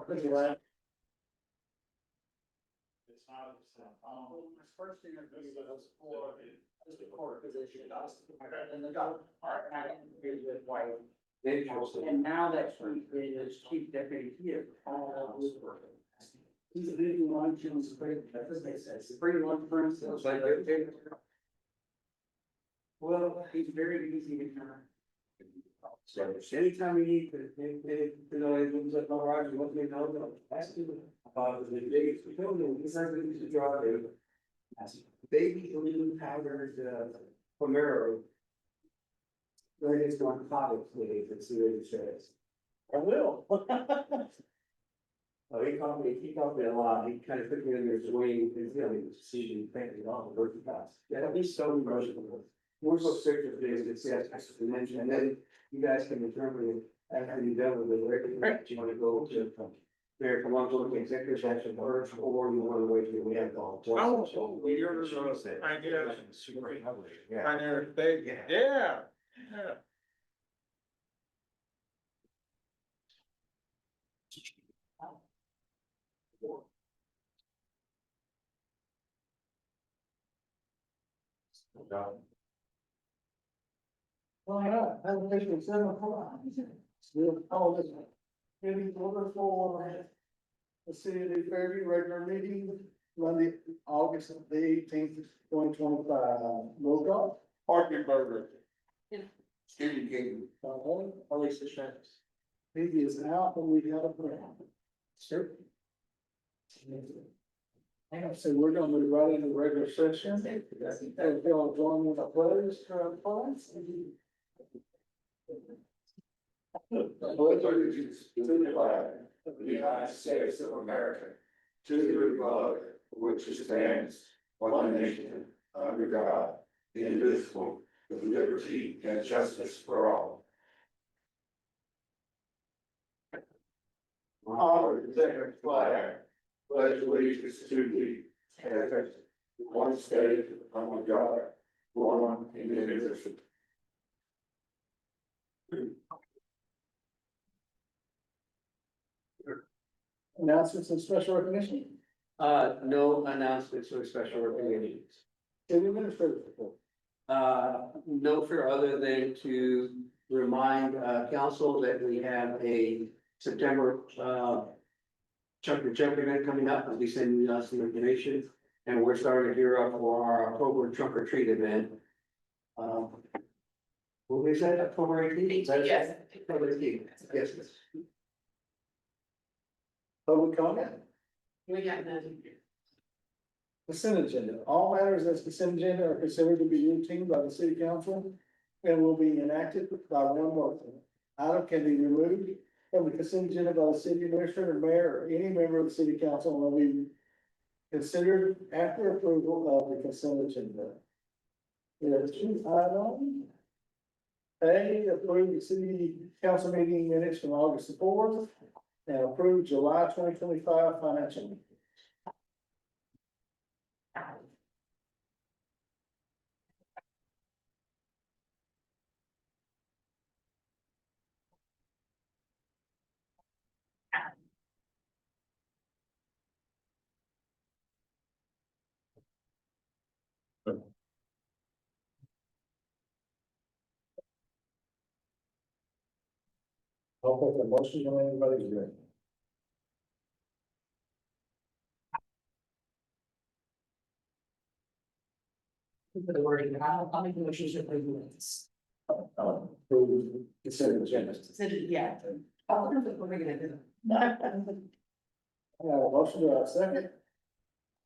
First interview was for just a court position, and the job part, I interviewed with White. And now that he is chief deputy, he is all over. He's a big lunch and free, as they say, free lunch for himself. Well, he's very easy to turn. So anytime you need to, you know, it was at my garage, you want me to know, ask him about the biggest, he's not going to draw it. Baby blue powdered, Pomero. Where it's going to pop it, and see what it says. I will. Oh, he called me a lot, he kind of put me under his wing, because, you know, he was seeing, thanking all the work he does. Yeah, he's so emotional. We're so sick of this, it's, I mentioned, and then you guys can determine after you're done with the record, you wanna go to. There, come on, go to executive session first, or you wanna wait till we have all. Oh, you're, I guess. Super public, yeah. Pioneer State, yeah. Well, yeah, I'm thinking 7 o'clock. Still, oh, this. Maybe order for the city of New Fairview regular meeting, Monday, August the 18th, 2025. Roll call. Parkenberger. Stephen King. Alicia Shanks. He is out, and we have a plan. Sir. So we're gonna move right into regular session. If y'all join me in the pledge, Pledge allegiance to the flag of the United States of America, to the republic for which it stands, one nation, under God, indivisible, with liberty and justice for all. Honor the sacred flag, pledge allegiance to thee, as one state, under God, one indivisible. announcements and special recognition. No announcements or special recognitions. City administrator report. No fear other than to remind, council that we have a September, Chuck and Chuck event coming up. I'll be sending you some information. And we're starting to gear up for our October trunk or treat event. What we said, October 18th? Yes. October 18th, yes. Public comment. We got nothing. Consent agenda. All matters as consent agenda are considered to be routine by the city council and will be enacted by one motion. Item can be removed from the consent agenda by the city administrator, mayor, or any member of the city council and will be considered after approval of the consent agenda. There are 2 items. A, approve the city council meeting minutes from August the 4th and approve July 2025 financial. I'll put the motion on anybody's ready. The wording, I'll make the motion to approve minutes. Approve consent agenda. Yeah. Oh, we're gonna do. I have a motion, do I have a second?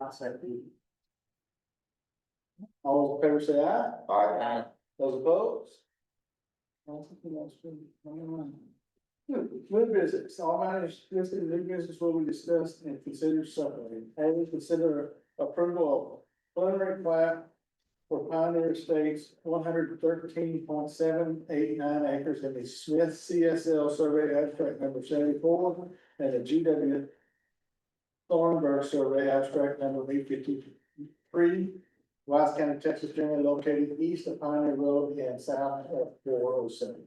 I'll second. All those in favor say aye. Aye. Those opposed? New business, all matters listed in new business will be discussed and considered separately. A, consider approval of preliminary plat for Pioneer Estates, 113.789 acres in the Smith CSL survey abstract number 74 and the GW Thornburg survey abstract number B53. Wise County, Texas, generally located east of Pioneer Road and south of 407.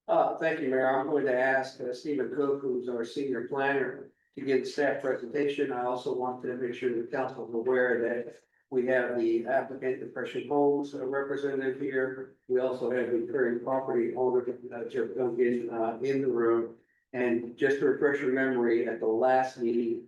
Thank you, Mayor. I'm going to ask Stephen Cook, who's our senior planner, to give the staff presentation. I also want to make sure the council is aware that we have the applicant, Depression Homes, representative here. We also have the current property owner, Jeff Duncan, in the room. And just to refresh your memory, at the last meeting,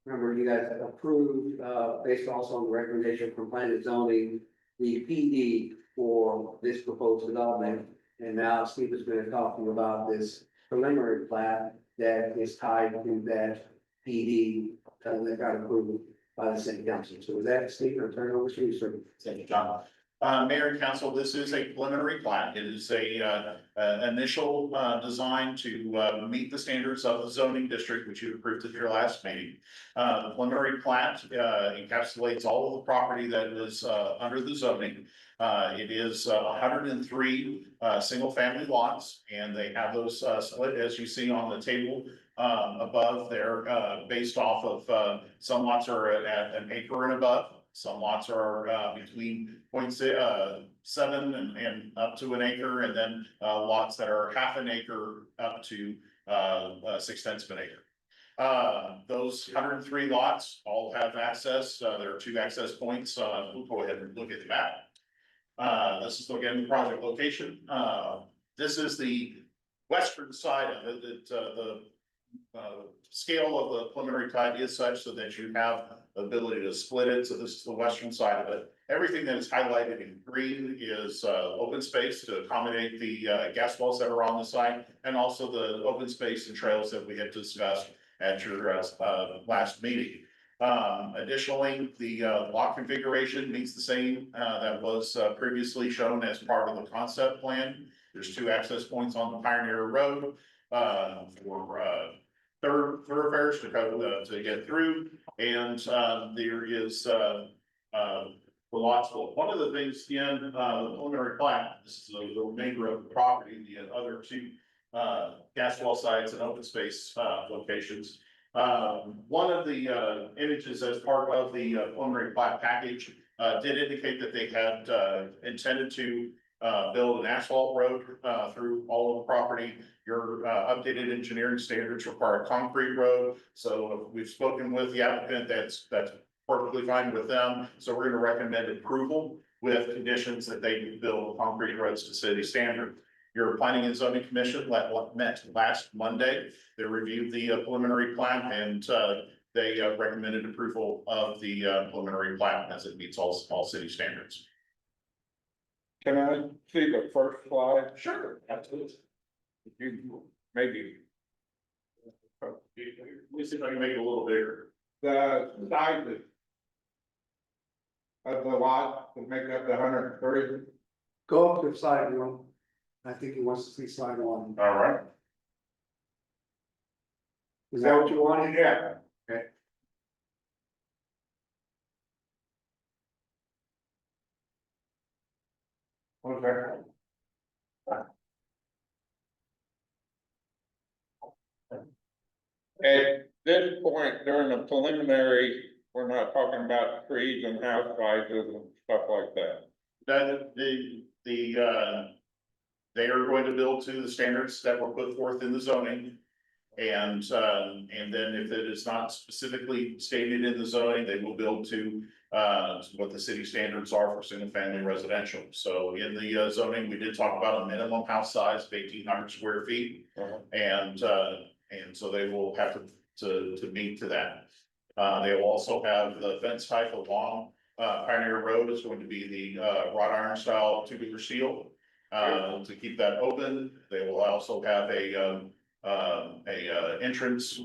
remember you guys approved, based also on the recommendation from planning and zoning, the PD for this proposed development. And now Steve is going to talk to you about this preliminary plat that is tied to that PD that got approved by the city council. So with that, Steve, I'll turn it over to you, sir. Thank you, John. Mayor and council, this is a preliminary plat. It is a initial design to meet the standards of the zoning district, which you approved at your last meeting. The preliminary plat encapsulates all of the property that is under the zoning. It is 103 single-family lots, and they have those split, as you see on the table above there, based off of some lots are at an acre and above. Some lots are between 0.7 and up to an acre, and then lots that are half an acre up to 0.6 of an acre. Those 103 lots all have access. There are 2 access points. We'll go ahead and look at the map. This is again the project location. This is the western side of it. The scale of the preliminary plat is such so that you have the ability to split it. So this is the western side of it. Everything that is highlighted in green is open space to accommodate the gas wells that are on the site, and also the open space and trails that we had discussed at your last meeting. Additionally, the lot configuration meets the same that was previously shown as part of the concept plan. There's 2 access points on the Pioneer Road for thoroughfares to go to get through, and there is the lots. One of the things in the preliminary plat, this is the remainder of the property, the other 2 gas well sites and open space locations. One of the images as part of the preliminary plat package did indicate that they had intended to build an asphalt road through all of the property. Your updated engineering standards require a concrete road. So we've spoken with the applicant, that's perfectly fine with them. So we're gonna recommend approval with conditions that they build concrete roads to city standard. Your planning and zoning commission met last Monday. They reviewed the preliminary plan, and they recommended approval of the preliminary plan as it meets all city standards. Can I see the first slide? Sure, absolutely. You maybe. Let me see if I can make it a little bigger. The sizes of the lot to make up the 130. Go up to slide 1. I think he wants to see slide 1. All right. Is that what you wanted? Yeah. Okay. Okay. At this point during the preliminary, we're not talking about trees and house sizes and stuff like that. That they are going to build to the standards that were put forth in the zoning. And then if it is not specifically stated in the zoning, they will build to what the city standards are for single family residential. So in the zoning, we did talk about a minimum house size of 1,800 square feet. And so they will have to meet to that. They will also have the fence type along Pioneer Road is going to be the wrought iron style tubular steel to keep that open. They will also have a entrance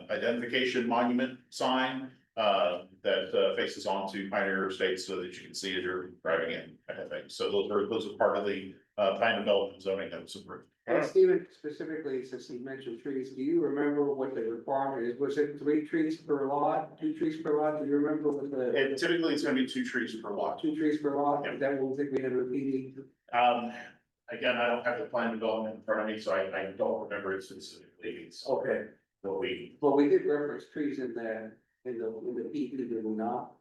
identification monument sign that faces onto Pioneer Estates so that you can see as you're driving in, kind of thing. So those are part of the plan development zoning that was approved. And Stephen, specifically, since he mentioned trees, do you remember what the requirement is? Was it 3 trees per lot, 2 trees per lot? Do you remember what the And typically it's gonna be 2 trees per lot. 2 trees per lot? Yeah. That will think we have a PD. Again, I don't have the plan development in front of me, so I don't remember it specifically. It's Okay, what we, but we did reference trees in the PD, did we not?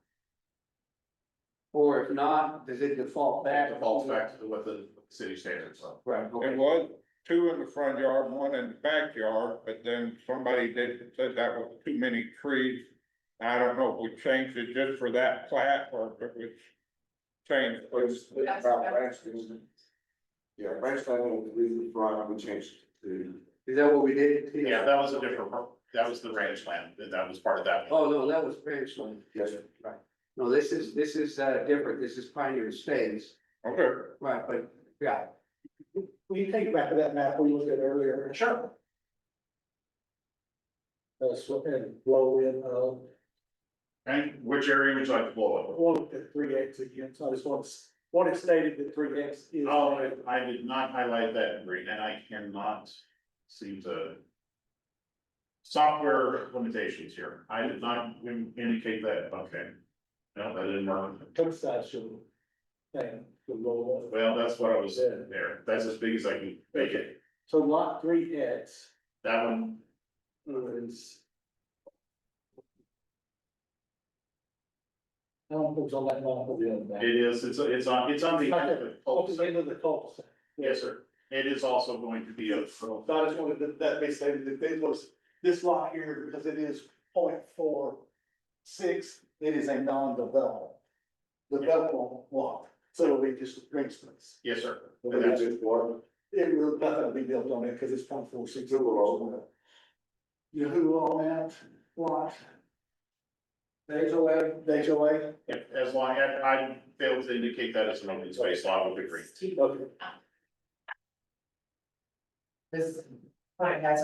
Or if not, does it default back? that falls back to what the city standards are. Right, okay. It was two in the front yard, one in the backyard, but then somebody said that was too many trees. I don't know if we changed it just for that plat or if it was changed. Yeah, branch line on the reason front, we changed to. Is that what we did? Yeah, that was a different, that was the ranch land, that was part of that. Oh, no, that was branch line. Yes, sir. No, this is different. This is Pioneer Estates. Okay. Right, but, yeah. Will you take back to that map we looked at earlier? Sure. So, and blow in, Okay, which area would you like to blow up? we'll look at 3X again, so I just want it stated that 3X is. Oh, I did not highlight that in green, and I cannot seem to. Software limitations here, I did not indicate that, okay. No, that didn't work. Both sides should. Thing, the roll. Well, that's what I was there, that's as big as I can make it, So lot 3X that one, is. I don't think it's on that map of the other map. it is, it's on the. It's like the end of the cul-de-sac. Yes, sir, it is also going to be a. So I just wanted that be stated, that it was this lot here, because it is 0.46, it is a non-developed. Developable lot, so it'll be just green space. Yes, sir. It That's will, nothing will be built on it, because it's 0.46. You know who on that lot? The HOA? As long as I failed to indicate that as an open space lot, would agree. Okay. This, fine, guys,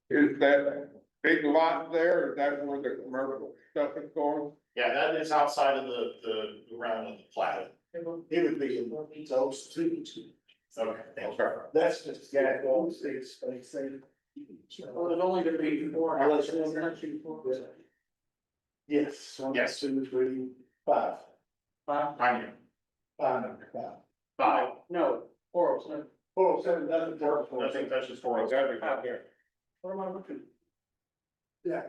Is that big lot there, is that where the commercial stuff is going? Yeah, that is outside of the realm of the plat. It would be in those two. Okay. That's just, yeah, all states, they say. well, there's only gonna be four Unless houses. you- Yes. 1, Yes. 2, 3, 5. I knew. 5. No, 407. 407, nothing. Nothing touches four oh That'd seven. be out there. What am I looking? Yeah,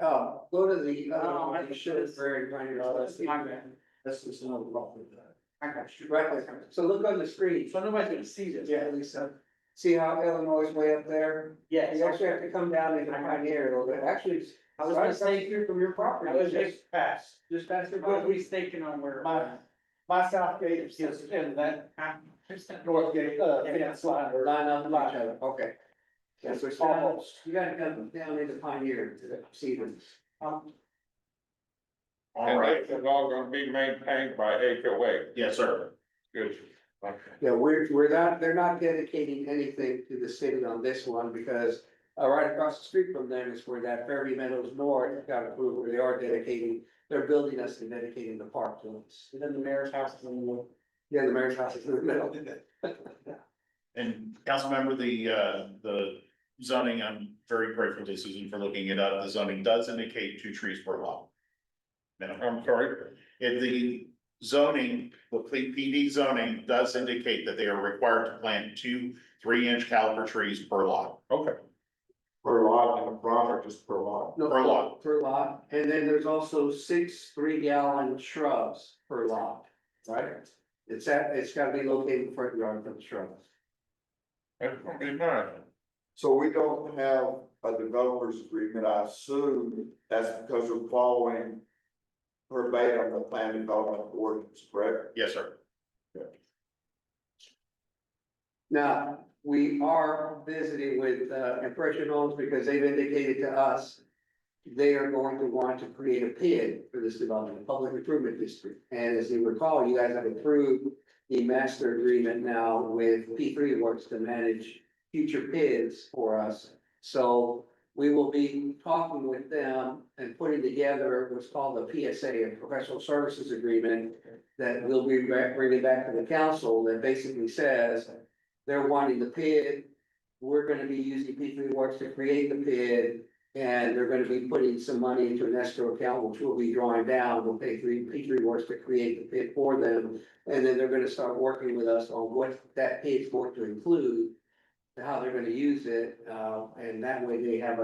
go to the, Oh, I you think should, it's- very Pioneer That's Estates. my bad. That's just another property. I got you. Right, so look on the screen. So nobody's gonna see this. Yeah, Lisa. See how Illinois is way up there? Yes. You actually have to come down into Pioneer a little bit. Actually, it's I was gonna right say, here from your property. I was Just past. Just past your I was property. mistaken on where. My south gate is in that north gate, fence line or. Line up with each other, okay. Yeah, so it's down, Almost. you gotta come down into Pioneer to see them. All And right, this is all gonna be maintained by HOA. yes, sir. Good. Okay. Yeah, we're not, they're not dedicating anything to the city on this one because right across the street from them is where that Fairview Meadows North got approved, where they are dedicating, they're building us and dedicating the park to us. And then the mayor's house is in the middle. Yeah, the mayor's house is in the middle. And council member, the zoning, I'm very grateful to Susan for looking it up. The zoning does indicate 2 trees per lot. Minimum. I'm sorry, In the zoning, the PD zoning does indicate that they are required to plant 2 3-inch caliber trees per lot. okay. Per lot in the front or just per lot? No, Per lot. Per lot, and then there's also 6 3-gallon shrubs per lot, right? It's gotta be located in front yard for the shrubs. That's gonna be nice. So we don't have a developer's agreement, I assume that's because we're following verbatim the plan development ordinance, correct? Yes, sir. Now, we are visiting with Impression Homes because they've indicated to us they are going to want to create a PID for this development, Public Improvement District. And as you recall, you guys have approved the master agreement now with P3 Works to manage future PIDs for us. So we will be talking with them and putting together what's called a PSA, a Professional Services Agreement, that we'll be bringing back to the council that basically says they're wanting the PID. We're gonna be using P3 Works to create the PID, and they're gonna be putting some money into an escrow account, which we'll be drawing down. We'll pay P3 Works to create the PID for them. And then they're gonna start working with us on what that PID is going to include, how they're gonna use it, and that way they have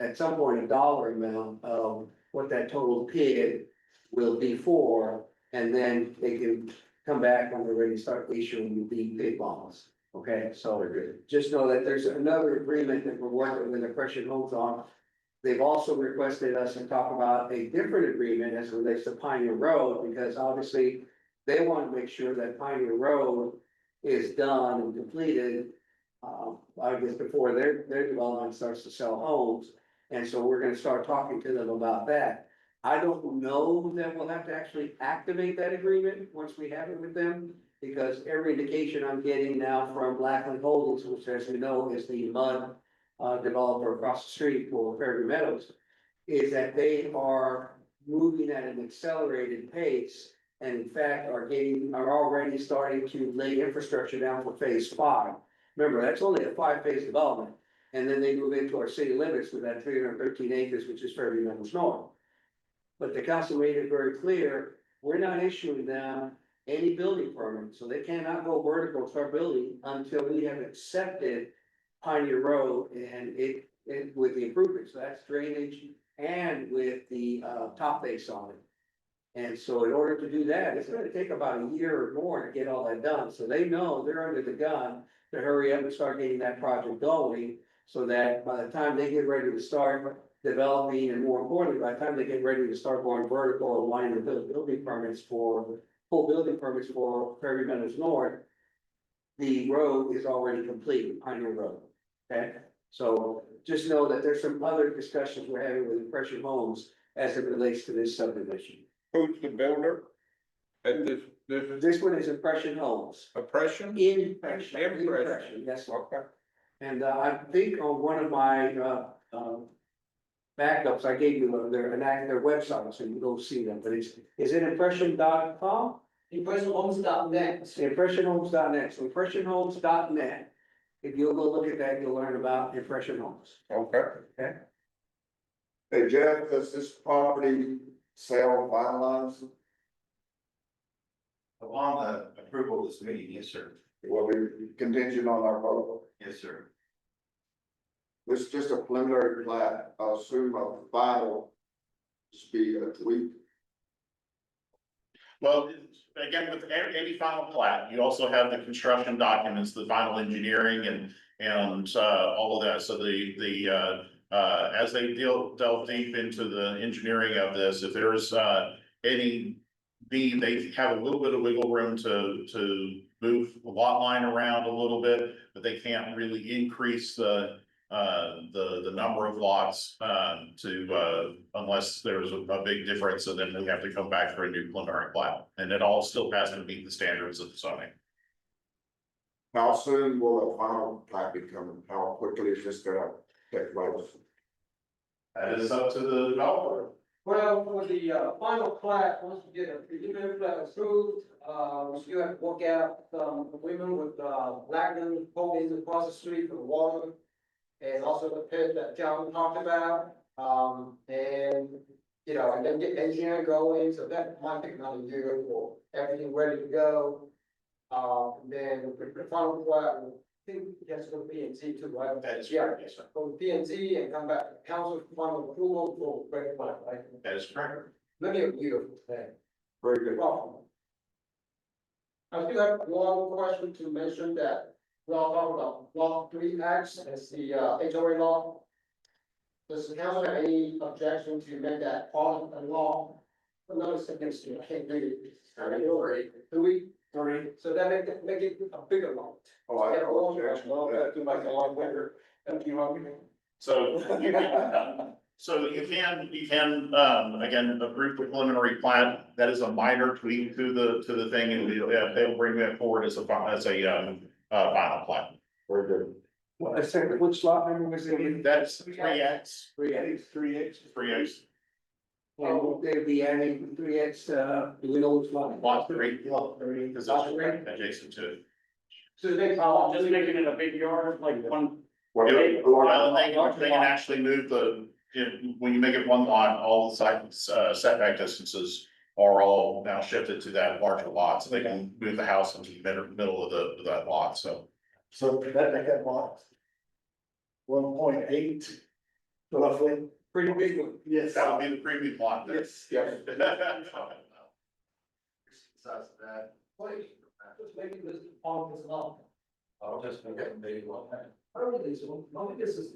at some point, a dollar amount of what that total PID will be for, and then they can come back when they're ready to start issuing the PID bonds. Okay, so just know that there's another agreement that we're working with Impression Homes on. They've also requested us to talk about a different agreement as it relates to Pioneer Road, because obviously they want to make sure that Pioneer Road is done and completed. I guess before their development starts to sell homes, and so we're gonna start talking to them about that. I don't know that we'll have to actually activate that agreement once we have it with them, because every indication I'm getting now from Blackland Holdings, which as you know is the mud developer across the street for Fairview Meadows, is that they are moving at an accelerated pace, and in fact are already starting to lay infrastructure down for phase 5. Remember, that's only a 5-phase development, and then they move into our city limits with that 313 acres, which is Fairview Meadows North. But the council made it very clear, we're not issuing them any building permit, so they cannot go vertical, start building until we have accepted Pioneer Road and it with the improvements, so that's drainage and with the top base on it. And so in order to do that, it's gonna take about a year or more to get all that done, so they know they're under the gun to hurry up and start getting that project going, so that by the time they get ready to start developing, and more importantly, by the time they get ready to start going vertical or wanting to build building permits for full building permits for Fairview Meadows North, the road is already complete, Pioneer Road. Okay, so just know that there's some other discussions we're having with Impression Homes as it relates to this subdivision. Who's the builder? At this This one is Impression Homes. oppression? Impression, yes, sir. Okay. And I think on one of my backups, I gave you their website, so you can go see them, but is it impression.com? ImpressionHomes.net. Impressionhomes.net, so impressionhomes.net. If you'll go look at that, you'll learn about Impression Homes. Okay. Hey Jeff, does this property sale finalized? Upon the approval of this meeting, yes, sir. Will be contingent on our vote? Yes, sir. This is just a preliminary plat, I assume a final. Just be a tweak. Well, again, with any final plat, you also have the construction documents, the final engineering and all of that. So as they delve deep into the engineering of this, if there's any need, they have a little bit of wiggle room to move the lot line around a little bit, but they can't really increase the number of lots unless there's a big difference, and then we have to come back for a new preliminary plat, and it all still has to meet the standards of the zoning. How soon will a final plat be coming? How quickly is this gonna take place? That is up to the developer. Well, for the final plat, once we get a preliminary plat approved, we still have to work out some agreement with Blackland Holdings across the street for the water. And also the pit that John talked about, and, and then get engineering going, so that might take another year for everything ready to go. Then the final plat, I think that's gonna be in Z too, right? That is Yeah, correct, yes, sir. go to P and Z and come back to council for final approval for great plat, right? That is correct. Maybe a beautiful thing. Very good. Well, I still have one question to mention that we all talk about law 3X as the HOA law. Does the council have any objection to make that part of the law? Another sentence, I can't read it. Do we? Three. So that make it a bigger law. Oh, I have no objection to that. To make a lot bigger. Thank you, Robby. So, so you can, again, approve the preliminary plat. That is a minor tweak to the thing, and they'll bring that forward as a final plat. Very good. Well, which lot number was it? That's 3X. 3X. And they'll be adding 3X, do we know which lot? Lot 3. Because that's adjacent to it. So they, Just making it a big yard, like one. Well, they can actually move when you make it one lot, all the site setback distances are all now shifted to that larger lot, so they can move the house into the middle of that lot, so. So that make that lot 1.8 roughly. Pretty big one. Yes. That would be the premium lot there. Yes. Yes. Besides that, just making this on this law. I'll just make a big one. I don't think so, I think this is.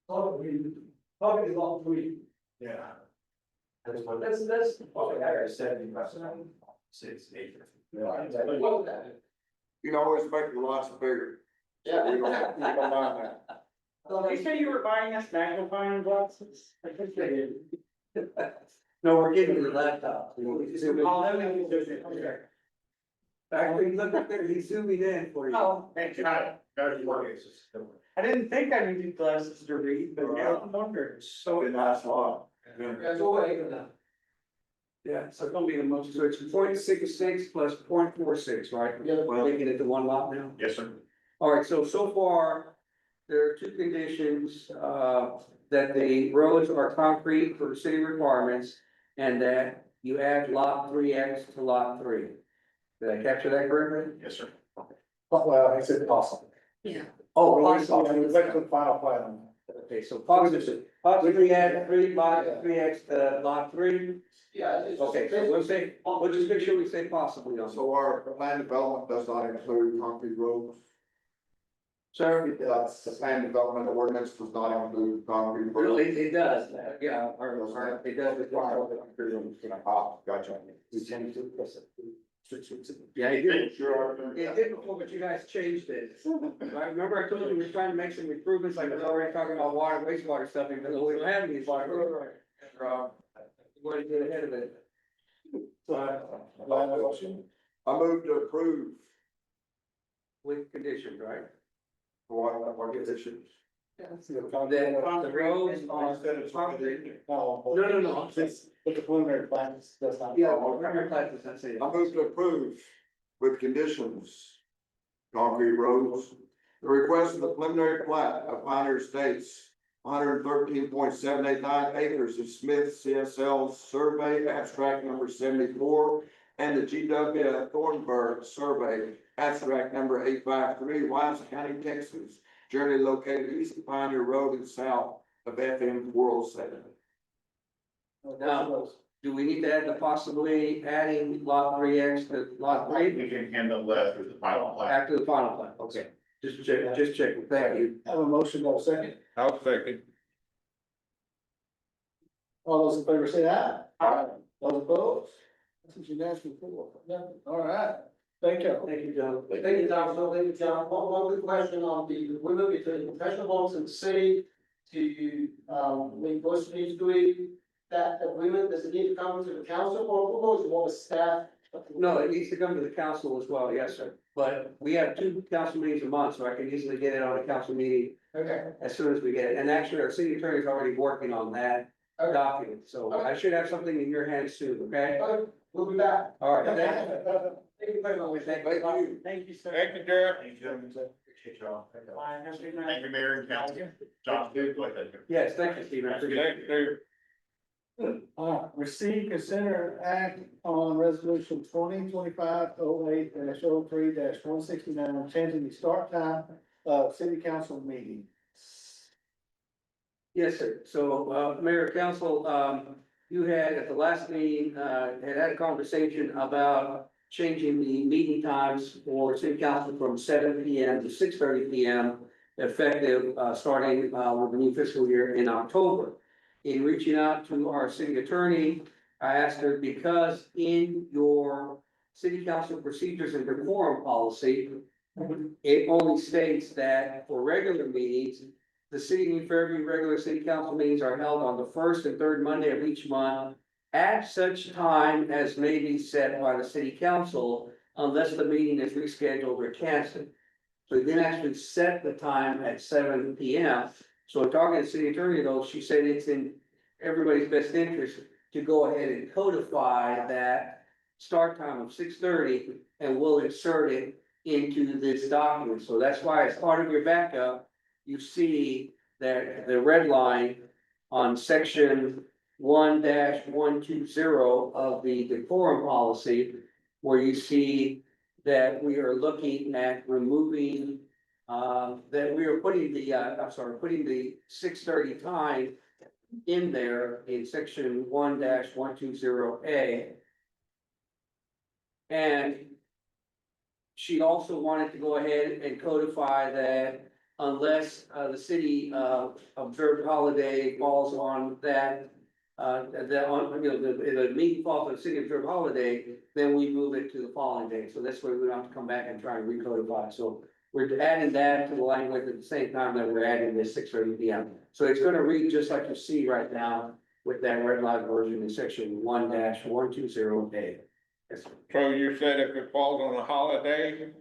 Probably lot three. Yeah. That's, Well, I got 70%, 6 acres. You can always make the lots bigger. Yeah. We don't mind that. You say you were buying us magnifying glasses? I think they did. No, we're getting you the laptop. Oh, that makes sense. Okay. Actually, look up there, he's zooming in for you. Oh, thank you. I didn't think I needed glasses to read, but now I'm wondering. So it lasts long. That's all I can now. Yeah, so it's gonna be the most, so it's 0.66 plus 0.46, right? Yeah. Well, making it to one lot now. Yes, sir. All right, so far, there are two conditions, that the roads are concrete for city requirements. And that you add lot 3X to lot 3. Did I capture that correctly? Yes, sir. Well, I said possible. Oh, Wait possibly. for the final plan on that. Okay, so possibly add 3X to lot 3. Yeah. Okay, so we'll just make sure we say possibly on. So our plan development does not include concrete roads. Sir? The plan development ordinance does not include concrete Well, roads. it does, yeah, it does require. Gotcha. Yeah, it did. Sure. It did before, but you guys changed it. I remember I told you we were trying to make some improvements, like we're already talking about water, wastewater stuff, even though we don't have any water. We want to get ahead of it. I move to approve. With conditions, right? What conditions? That the roads are. No. But the preliminary plans, that's not. Yeah, well, primary plat does not say that. I move to approve with conditions. Concrete roads. The request of the preliminary plat of Pioneer Estates, 113.789 acres of Smith CSL survey abstract number 74. And the GW Thornburg survey abstract number 853, Wise County, Texas. Generally located east of Pioneer Road and south of FM 407. Now, do we need to add the possibly adding lot 3X to lot 3? We can handle that through the final plat. After the final plan, okay. Just check, thank you. Have a motion, no second. I'll second. All those in favor say aye. Aye. Those opposed? That's what you asked before. All right, thank you. Thank you, John. Thank you, Tom. So, thank you, John. One quick question on the agreement between professional homes and the city to, make those streets doing that agreement. Does it need to come to the council for approval, or is it more the staff? No, it needs to come to the council as well, yes, sir. But we have 2 council meetings a month, so I can easily get it on a council meeting Okay, as soon as we get it. And actually, our city attorney is already working on that okay, document, so I should have something in your hands soon, okay? okay, we'll be back. All right, thank you. Thank you very much. Thank you. Thank you, sir. Thank you, Jeff. Bye, have a good night. Thank you, Mayor and Council. John, go ahead. Yes, thank you, Steve. I appreciate it. Thank you. Receive, consider, act on resolution 2025-08-03-169, changing the start time of city council meeting. Yes, sir. So, Mayor, Council, you had at the last meeting, had a conversation about changing the meeting times for city council from 7 PM to 6:30 PM, effective, starting, with the new fiscal year in October. In reaching out to our city attorney, I asked her, because in your city council procedures and decorum policy, it only states that for regular meetings, the city of New Fairview regular city council meetings are held on the first and third Monday of each month at such time as may be set by the city council, unless the meeting is rescheduled or canceled. So we didn't actually set the time at 7 PM. So talking to the city attorney though, she said it's in everybody's best interest to go ahead and codify that start time of 6:30, and we'll insert it into this document. So that's why as part of your backup, you see that the red line on section 1-120 of the decorum policy, where you see that we are looking at removing, that we are putting the, putting the 6:30 time in there in section 1-120A. And she also wanted to go ahead and codify that unless, the city, observed holiday falls on that, the meeting falls on the city observed holiday, then we move it to the following day. So that's why we don't have to come back and try and recodify. So we're adding that to the language at the same time that we're adding this 6:30 PM. So it's gonna read just like you see right now with that red line version in section 1-120A. Yes, sir. So you said if it falls on a holiday,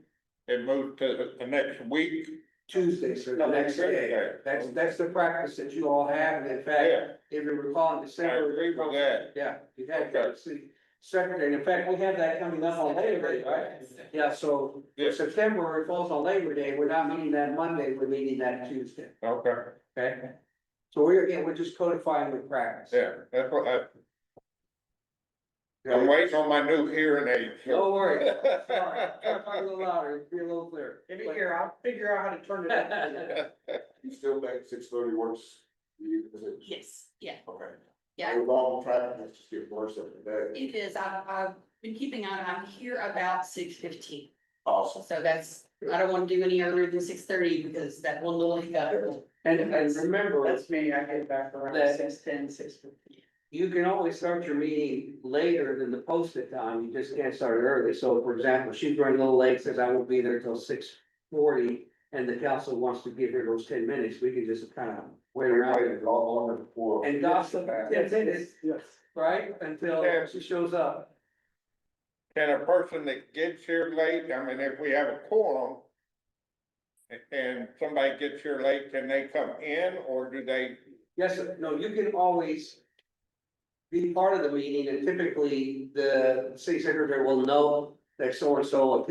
it moves to the next week? Tuesday, so the next day. That's the practice that you all have. And in fact, Yeah, if you recall in I December. agree with that. Yeah, you had Okay. the city secretary. In fact, we have that coming up on Labor Day, right? Yeah, so Yeah. for September, it falls on Labor Day. We're not meeting that Monday, we're meeting that Tuesday, Okay, okay? So we're just codifying the practice. yeah, that's what I'm waiting on my new hearing aid. Don't worry. Sorry, try to talk a little louder, be a little clearer. Give me here, I'll figure out how to turn it on. You still think 6:30 works? Is it? Yes, yeah, Okay. yeah, We're long traffic, it's just getting worse every day. it is. I've been keeping on. I'm here about 6:15. Awesome. So that's, I don't want to do any earlier than 6:30 because that one little hiccup. And remember, That's me, I get back around That- 6:10, 6:15. you can always start your meeting later than the posted time, you just can't start early. So for example, she's running a little late, says I won't be there till 6:40. And the council wants to give her those 10 minutes, we can just kind of wait around and gossip 10 minutes, Yes. right? Until Yeah. she shows up. Can a person that gets here late, I mean, if we have a quorum. And somebody gets here late, can they come in or do they? Yes, sir. No, you can always be part of the meeting, and typically the city secretary will know that so-and-so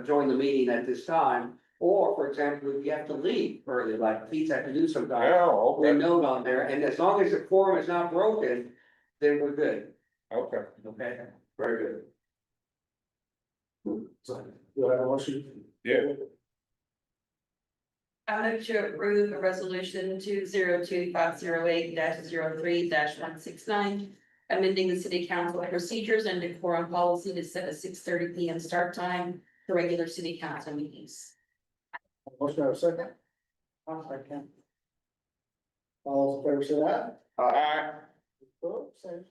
joined the meeting at this time. Or, for example, if you have to leave early, like Pete's had to do sometimes, Oh, they okay, note on there, and as long as the quorum is not broken, then we're good, okay. okay? Very good. Do I have a motion? Yeah, I move to approve a resolution 202508 3 one 69. Amending the city council procedures and decorum policy to set a 6:30 PM start time for regular city council meetings. Motion, have a second? I'll second. All those in favor say aye. I, Opposed, same,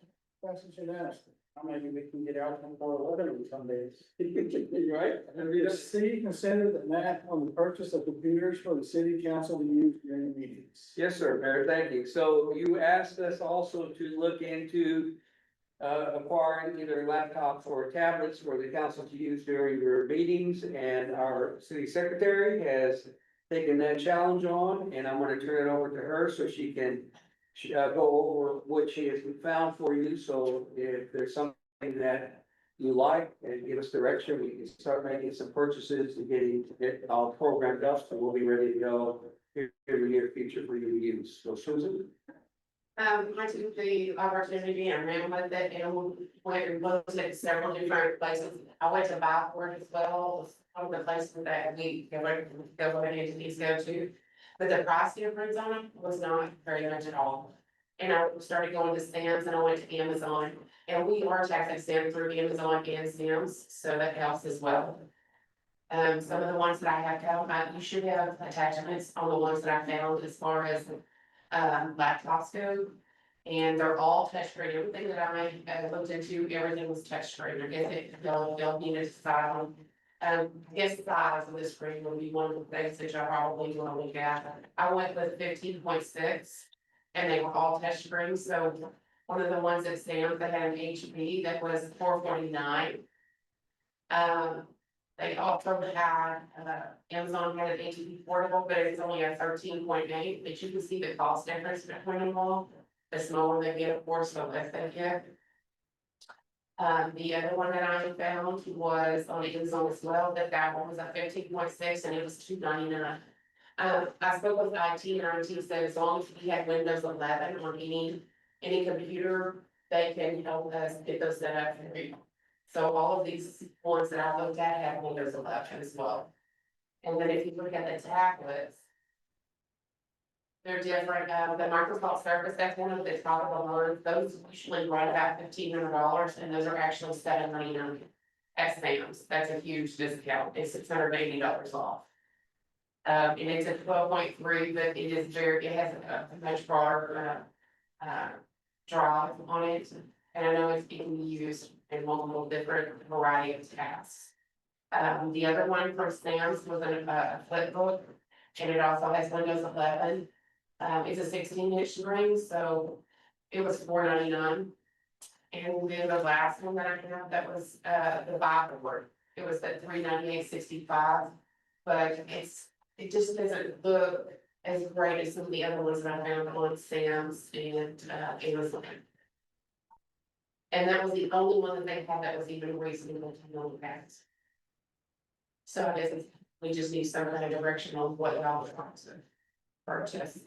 passes unanimously. Maybe we can get out before 11 on some days. Right? The city considered the map on the purchase of computers for the city council to use during meetings. Yes, sir, Mayor, thank you. So you asked us also to look into acquiring either laptops or tablets for the council to use during your meetings, and our city secretary has taken that challenge on, and I'm gonna turn it over to her so she can go over what she has found for you. So if there's something that you like and give us direction, we can start making some purchases and getting it all programmed up, so we'll be ready to go here in the near future for you to use. So Susan? I took the opportunity and ran with it and went and looked at several different places. I went to Byward as well, was one of the places that we go entities go to. But the price difference on them was not very much at all. And I started going to Sam's and I went to Amazon, and we are tax exempt through Amazon and Sam's, so that helps as well. Some of the ones that I have found, you should have attachments on the ones that I found as far as laptops go. And they're all touchscreen. Everything that I looked into, everything was touchscreen. I guess they'll need to decide on. I guess the size of the screen will be one of the things that y'all probably want to look at. I went with 15.6 and they were all touchscreen. So one of the ones at Sam's that had an HP that was $449. They also had, Amazon had an HP portable, but it's only a 13.8, but you can see the cost difference between them all. The smaller they get, of course, the less they get. The other one that I found was on Amazon as well, that one was a 15.6 and it was $299. I spoke with IT and IT said as long as we had Windows 11 on any computer, they can help us get those set up for you. So all of these ones that I looked at have Windows 11 as well. And then if you look at the tablets, they're different. The Microsoft Surface, that's one of the top of the line. Those usually run about $1,500, and those are actually $799. at Sam's. That's a huge discount. It's $680 off. And it's a 12.3, but it is it has a much broader, drive on it. And I know it's being used in multiple different variety of tasks. The other one from Sam's was a flip book, and it also has Windows 11. It's a 16-inch screen, so it was $4.99. And then the last one that I have, that was, the Bible, it was at $398.65. But it just doesn't look as great as some of the other ones that I found on Sam's and, Amazon. And that was the only one that they had that was even reasonable to know about. So I guess we just need some kind of direction on what y'all are trying to purchase.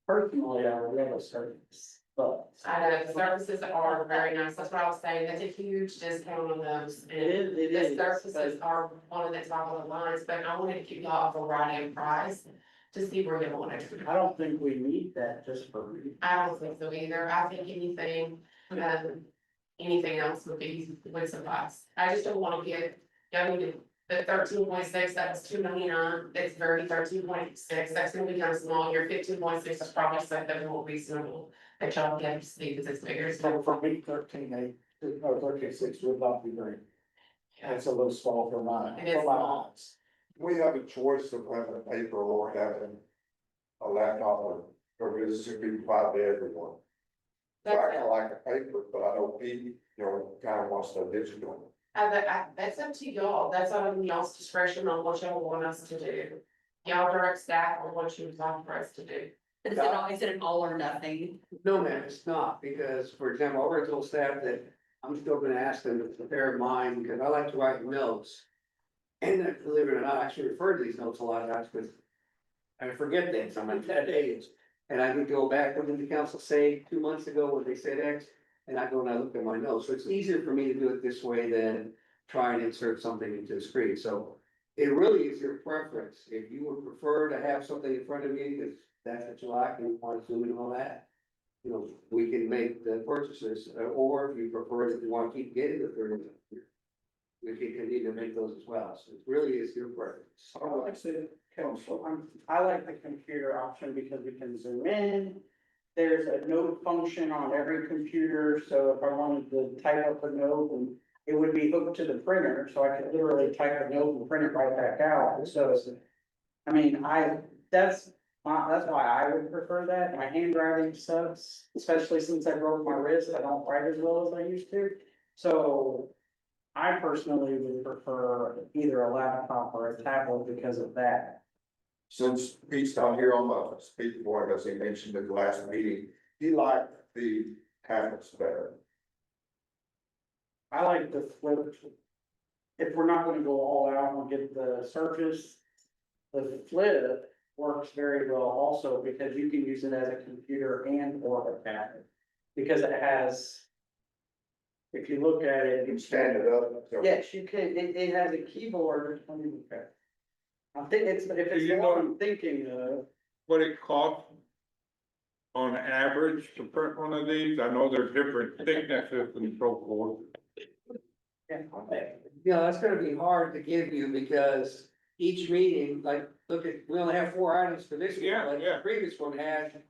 Personally, I would rather service, but. I know the services are very nice, that's what I was saying, that's a huge discount on those. And It the is, services are one of the top of the lines, but I wanted to keep y'all a variety of price to see where you want it. I don't think we need that just for. I don't think so either, I think anything else would suffice. I just don't wanna get, y'all need to, the 13.6, that was $299, that's very 13.6, that's gonna be kind of small, your 15.6 is probably something more reasonable. That y'all can see, because it's bigger, So so. for me, 13.8 or 13.6 would not be great. It's a little small for mine. It is for my small. eyes. We have a choice of having a paper or having a laptop or this should be provided to everyone. So I kinda like a paper, but I know Pete, kinda wants the digital. That's up to y'all, that's on y'all's discretion on what y'all want us to do. Y'all direct staff on what you would like for us to do. Is it an all or nothing? No, ma'am, it's not, because, for example, I already told staff that I'm still gonna ask them to prepare mine, because I like to write notes. And then, believe it or not, I actually refer to these notes a lot of times, because I forget things, I'm at that age. And I can go back, what did the council say 2 months ago when they said X? And I go and I look at my notes, so it's easier for me to do it this way than try and insert something into the screen, so. It really is your preference, if you would prefer to have something in front of you, because that's what you like, and you want to zoom in and all that. We can make the purchases, or if you prefer that you want to keep getting the 30. We can continue to make those as well, so it really is your preference. I like the council, I like the computer option because we can zoom in. There's a note function on every computer, so if I wanted to type up a note and it would be hooked to the printer, so I could literally type a note and print it right back out, so. I mean, that's why I would prefer that, my handwriting sucks, especially since I broke my wrist, I don't write as well as I used to. So I personally would prefer either a laptop or a tablet because of that. Since Pete's not here on the speaking board, as he mentioned at the last meeting, he liked the tablets better. I like the flip. If we're not gonna go all out and get the Surface, the flip works very well also because you can use it as a computer and or a tablet. Because it has, if you look at it, You can stand it up. so- yes, you can, it has a keyboard. Let me look at it. I think if Do it's you what know- I'm thinking of. What it costs on average to print one of these? I know there's different thicknesses and so forth. That's gonna be hard to give you because each meeting, like, look at, we only have 4 items for this one, Yeah, but yeah. the previous one had, I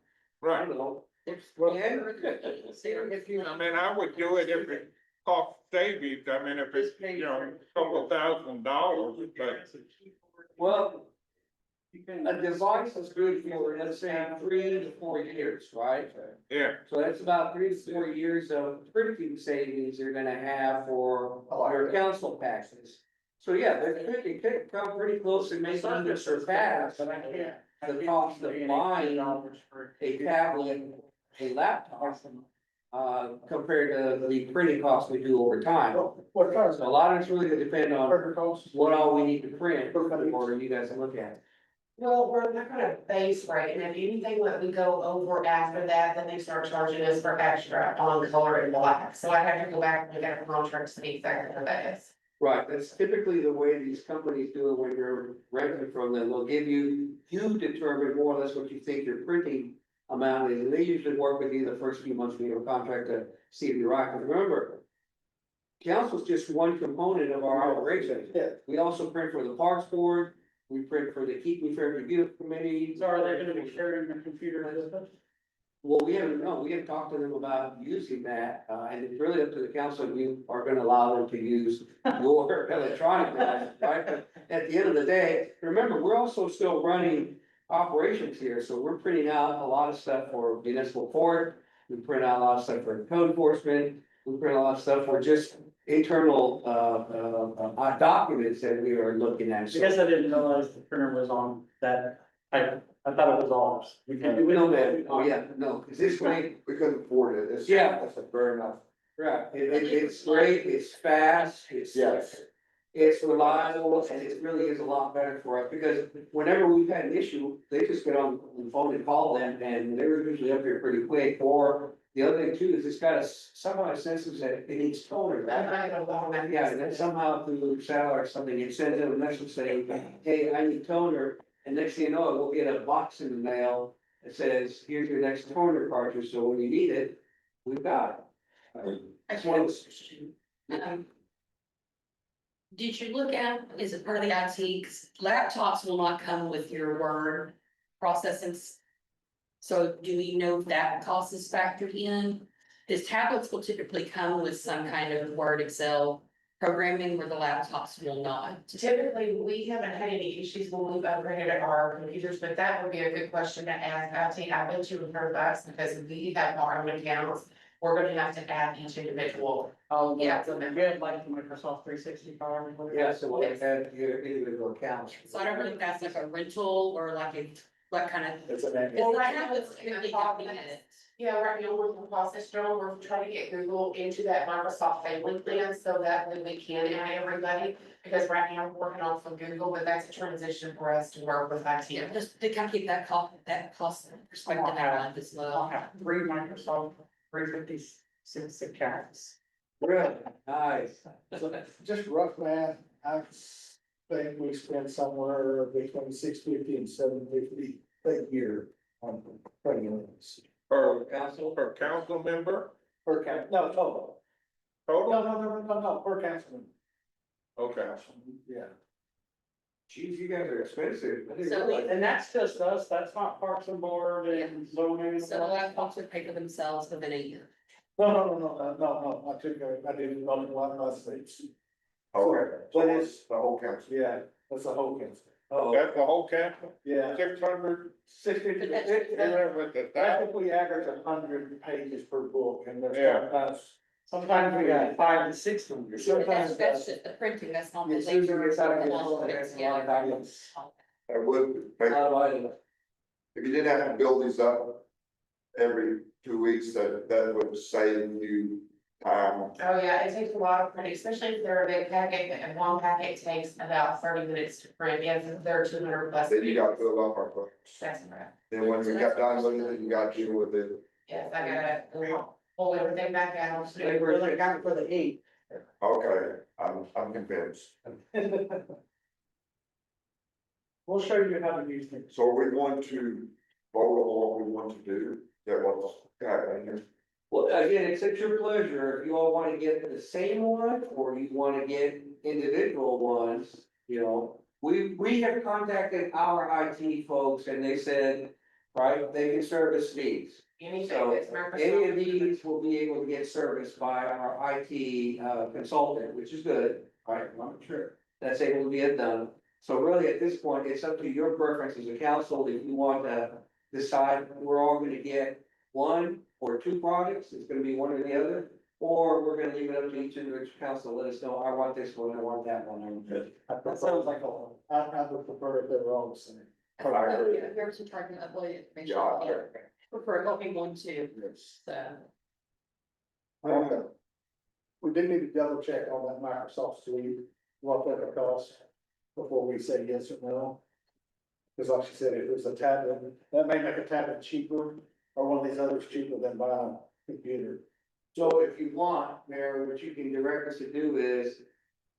Right, don't know. If you. I mean, I would do it if it cost savings, I mean, if it's, a couple $1,000, but. Well, You can. a device is good for, let's say, 3 to 4 years, right? Yeah, So that's about 3 to 4 years of printing savings you're gonna have for your council taxes. So yeah, it could come pretty close and maybe even surpass But I can't. the cost of buying a tablet, a laptop, compared to the printing costs we do over time. What kind So a lot of it's really gonna depend on of? what all we need to print for you guys to look at. Well, we're not gonna base rate, and if anything that we go over after that, then they start charging us for extra on color and black. So I have to go back and look at a contract to see exactly what that is. Right, that's typically the way these companies do it when you're renting from them. They'll give you determine more or less what you think your printing amount is. And they usually work with you the first few months when you have a contract to see if you're right. Because remember, council's just one component of our operation. Yeah. We also print for the Parks Board, we print for the Keep Me Fair Review Committee. So are they gonna be sharing their computer with us? Well, we haven't talked to them about using that, and it's really up to the council if you are gonna allow them to use your electronic device, right? But at the end of the day, remember, we're also still running operations here, so we're printing out a lot of stuff for municipal court. We print out a lot of stuff for code enforcement, we print a lot of stuff for just internal, documents that we are looking at. I So- guess I didn't realize the printer was on that, I thought it was ours. We know that, oh yeah, no, cause this way, We couldn't afford it. It's, Yeah. that's fair enough. right, it's great, it's fast, Yes. it's reliable, and it really is a lot better for us, because whenever we've had an issue, they just get on the phone and call them, and they're usually up here pretty quick, or the other thing too, is it's got somehow it senses that it needs toner, I'm right? not gonna go on that. Yeah, and then somehow through Sal or something, it sends them a message saying, hey, I need toner, and next thing you know, we'll get a box in the mail that says, here's your next toner cartridge, so when you need it, we've got it. That's one. Um, Did you look at, is it part of the IT, 'cause laptops will not come with your word processing. So do we know if that cost is factored in? Because tablets will typically come with some kind of Word, Excel programming where the laptops will not. Typically, we haven't had any issues when we've upgraded our computers, but that would be a good question to ask IT. I bet you would heard us because we have our own accounts. We're gonna have to add each individual. Oh, Yeah. so they're good, like Microsoft 365. Yeah, so we'll have your individual accounts. So I don't know if that's like a rental or like a, what kind of. It's an. Because the tablets clearly don't need it. Yeah, right now we're in the process, Joe, we're trying to get Google into that Microsoft family plan so that way we can add everybody. Because right now we're working on some Google, but that's a transition for us to work with Yeah, IT. just to kind of keep that cost perspective in mind as I'll well. have 3 Microsoft 356 accounts. Really, nice. So just rough math, I think we spend somewhere between $650 and $750 a year on printing this. Per council member, Per count, no, total. total, No, per councilman. okay. Yeah. Geez, you guys are expensive. I didn't So realize And that's just us, that's not Parks and Board and zoning. So the laptops would pay for themselves within a year. No, I didn't know what my states. Okay, so it's the whole council. Yeah, that's the whole council. Oh, That's the whole council, Yeah. 600, 60, But that's- with the I thousand. think we average 100 pages per book and there's Yeah. sometimes we got 5 to 600. That's, Sometimes that's just the printing, that's not the It's usually labor. it's out of and control, all of it that's a lot of together. documents. That would, make- Otherwise, if you didn't have to build these up every 2 weeks, that would save you time. Oh, yeah, it takes a lot of printing, especially if they're a big packet, and one packet takes about 30 minutes to print, yes, if they're 200 plus. Then you got to fill up our books. That's right. Then when we got done with it, you got to deal with it. Yes, I gotta pull everything back out. We're looking out for the 8. Okay, I'm convinced. We'll show you how to use things. So we want to vote on what we want to do, that was, well, again, it's at your pleasure, if you all wanna get the same one, or you wanna get individual ones, you know. We have contacted our IT folks and they said, right, they can service these. Anything So that's Microsoft. any of these will be able to get serviced by our IT consultant, which is good, right? I'm sure. That's able to get done. So really, at this point, it's up to your preference as a council, if you want to decide we're all gonna get one or two products, it's gonna be one or the other. Or we're gonna leave it up to each individual council, let us know, I want this one, I want that one. That sounds like I would prefer if they were all the same. If you're just trying to avoid information, Yeah. yeah, prefer helping one too, so. We do need to double check on that Microsoft suite, what that would cost before we say yes or no. Because like she said, if it's a tablet, that may make a tablet cheaper, or one of these others cheaper than buying a computer. So if you want, Mary, what you can direct us to do is,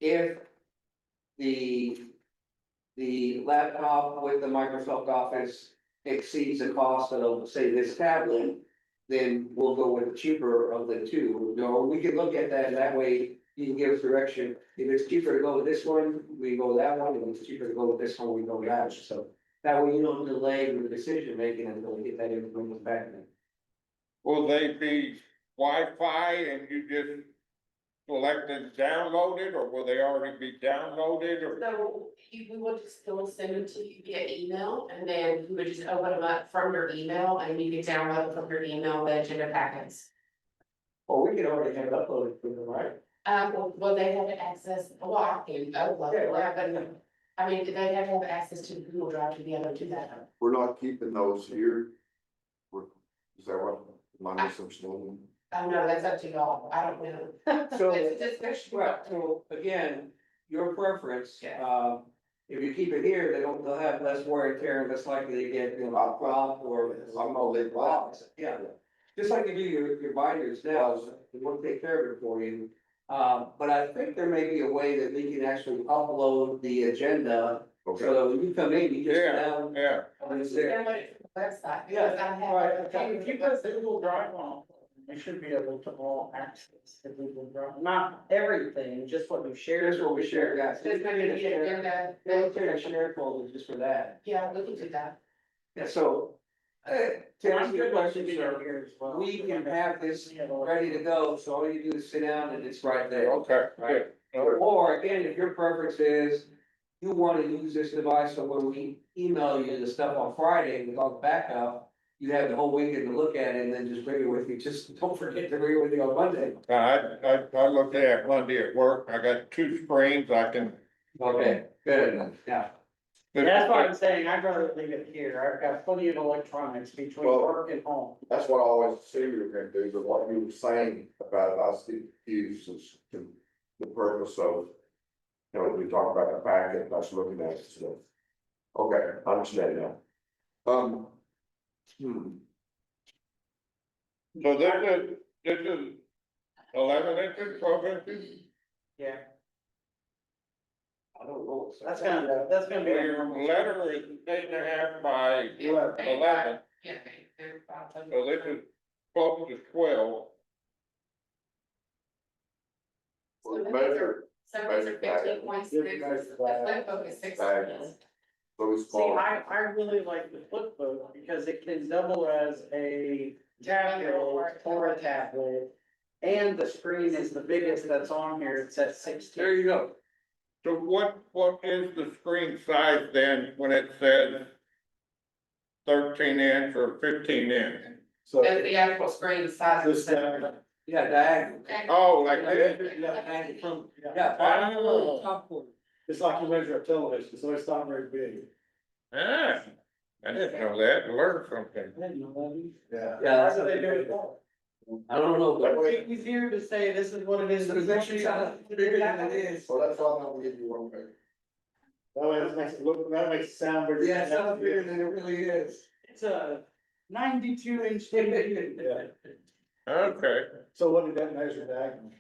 if the laptop with the Microsoft Office exceeds the cost of, say, this tablet, then we'll go with the cheaper of the two. You know, we can look at that, that way you can give us direction. If it's cheaper to go with this one, we go with that one. If it's cheaper to go with this one, we go with that one. So that way you don't delay the decision making until we get that information back. Will they be Wi-Fi and you just select and download it, or will they already be downloaded, or? So we will just still send them to you via email, and then you would just open them up from your email, and you can download from your email the agenda packets. Well, we can already have it uploaded for them, right? Well, they have to access, well, I can upload it, but, I mean, they have to have access to Google Drive to be able to do that. We're not keeping those here. Is that what, my misunderstanding? Oh, no, that's up to y'all, I don't know. So, It's a discussion. well, so again, your preference, Yeah. if you keep it here, they'll have less wear and tear, and less likely to get, a crop or. I'm gonna leave that. Yeah, just like you do your binders now, we won't take care of it for you. But I think there may be a way that we can actually upload the agenda, Okay, so that when you come in, you just sit down. Yeah, And it's there. Download it from the website, Yeah, because I have. right, if you put the Google Drive on, we should be able to all access the Google Drive, not everything, just what we share. Here's what we share, guys. There's gonna be an agenda. They'll share a share folder just for that. Yeah, we can do that. Yeah, so, to answer your question, sir, Here as well. we can have this ready to go, so all you do is sit down and it's right there. okay, good. Or again, if your preference is, you wanna use this device, so when we email you the stuff on Friday with all the backup, you have the whole weekend to look at it and then just bring it with you, just don't forget to bring it with you on Monday. I looked at it Monday at work, I got 2 screens, I can. Okay, good, yeah. That's why I'm saying I'd rather leave it here. I've got plenty of electronics between Well- work and home. that's what I always assumed you were gonna do, but what you were saying about it, I was confused as to the purpose of. You know, we talked about the packet, that's looking at it, so. Okay, I understand now. So this is 11 inches, 12 inches? Yeah, I don't know. that's gonna be. Well, your letter is 8.5 by 11, Yeah. so this is close to 12. Well, better, So these are 15.6, the flip book is 6. so See, small. I really like the flip book because it can double as a tablet or a tablet. And the screen is the biggest that's on here, it's at 16. There you go. So what is the screen size then when it says 13 inch or 15 inch? So That's the actual screen size. of the this, center. Yeah, diagonal. Oh, like this? Diagonal from, yeah, bottom corner, top corner. it's like you measure a television, so it's not very big. Ah, I didn't know that, learn something. Yeah. Yeah, That's what they do it for. I don't know, but. It's easier to say this is what it is. It's actually bigger than it is. So that's why I'm gonna give you one back. That way it makes it look, that makes it sound bigger. Yeah, it sounds bigger than it really is. It's a 92-inch TV. Yeah, Okay, so what did that measure diagonally?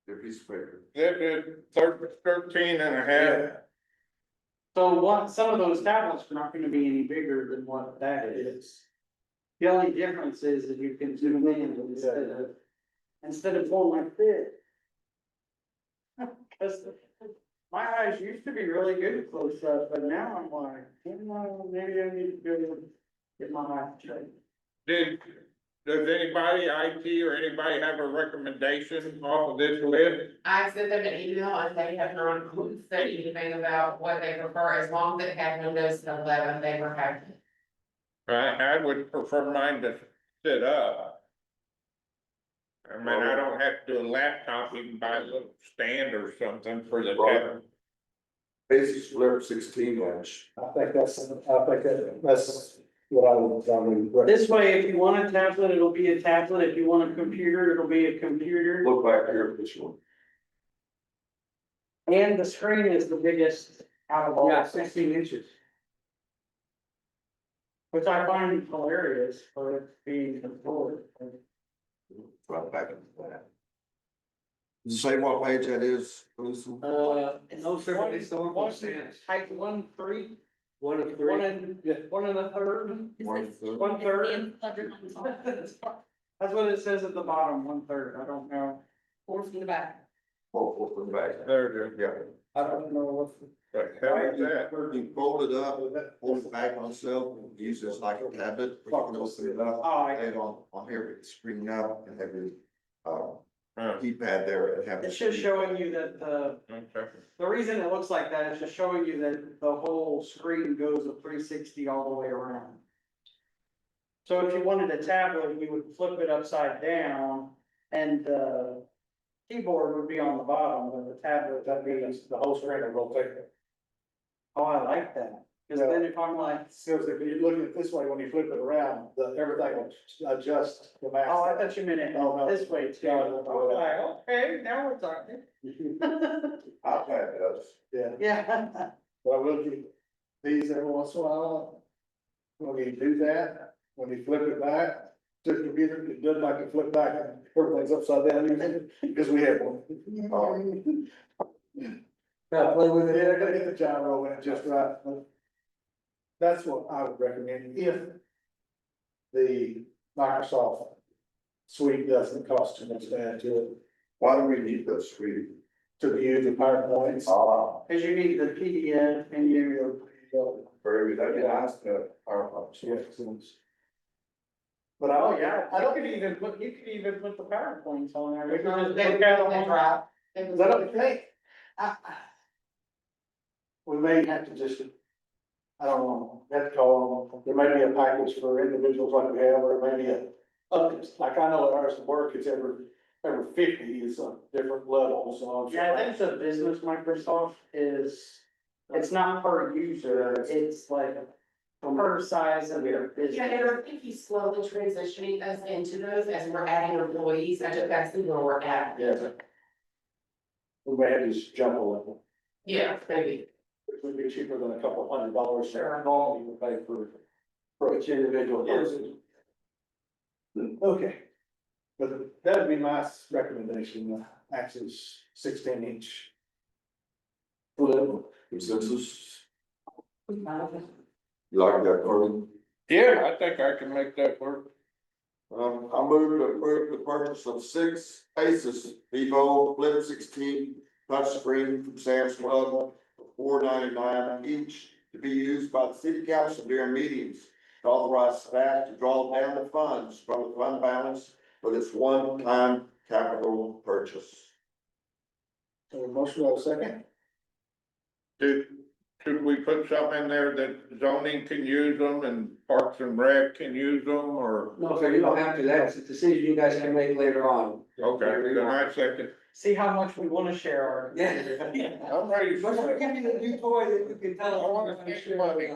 Your piece of paper. this is 13 and a half. So some of those tablets are not gonna be any bigger than what that is. The only difference is that you can zoom in instead of going like this. Cause my eyes used to be really good close up, but now I'm like, maybe I need to go get my eyes checked. Does anybody, IT or anybody have a recommendation off of this list? I sent them an email and they have not said anything about what they prefer, as long as it had Windows 11, they were happy. I would prefer mine to sit up. I mean, I don't have to do a laptop, you can buy a little stand or something for the tablet. Basic split 16-inch. I think that's what I would. This way, if you want a tablet, it'll be a tablet. If you want a computer, it'll be a computer. Look back here at this one. And the screen is the biggest out of all. Yeah, 16 inches. Which I find hilarious for it being controlled. Right back into that. Does it say what page that is, Lisa? No, sir, it's the one stands. Type 1-3, One of three. one and a third. One third. 1/3. That's what it says at the bottom, 1/3. I don't know. 4 from the back. Hopeful from the back. There it is. Yeah. I don't know what. The hell is that? You fold it up, hold it back on itself, use this like a tablet, you can open it up, Oh, lay it on here, with the screen up and have your, Huh, keypad there and have. it's just showing you that okay. the reason it looks like that is just showing you that the whole screen goes a 360 all the way around. So if you wanted a tablet, you would flip it upside down and the keyboard would be on the bottom, but the tablet, that'd be the whole screen would rotate. Oh, I like that, cause then if I'm like, Because if you look at it this way, when you flip it around, everything will adjust the max. oh, I thought you meant it Oh, no. this way too. No, no, no. I'm like, okay, now we're talking. iPad does. Yeah, Yeah. but I will give these every once in a while. When you do that, when you flip it back to the computer, it doesn't like to flip back and everything's upside down, because we have one. Gotta play with Yeah, I it. gotta get the gyro in it just right. That's what I would recommend if the Microsoft suite doesn't cost too much to add to it, Why do we need the screen? to view the PowerPoints. Ah, Cause you need the PDF and you, very good, that'd be nice to, But I oh don't, yeah, I you don't, could even put the PowerPoints on there. They You can just they look at them they on- drop. is that okay? We may have to just, I don't know, have to call them, there may be a package for individuals like we have, or maybe like I know at ours at work, it's every 50 is a different level, so. I'm sure- Yeah, I think the business Microsoft is, it's not per user, it's like per size of your Yeah, and business. I think he's slowly transitioning us into those as we're adding employees, I just gotta see where we're at. Yeah. We may have to just jump a level, Yeah, maybe. which would be cheaper than a couple $100 share, normally we pay for each individual person. Okay. But that would be my recommendation, Access 16-inch. consensus, you like that, Corbin? Yeah, I think I can make that work. I move to approve the purchase of 6 Asus Vivo Flip 16 touchscreen from Sam's Club for $4.99 each to be used by the city council during meetings. To authorize staff to draw down the funds from the fund balance for this one-time capital purchase. So a motion, have a second? Should we put something in there that zoning can use them and Parks and Rec can use them, or? No, sir, you don't have to, that's a decision you guys can make later on. Okay, then I second. See how much we wanna share our. Yeah. I'm ready But for we're it. giving you a new toy that you can tell. I wanna see money.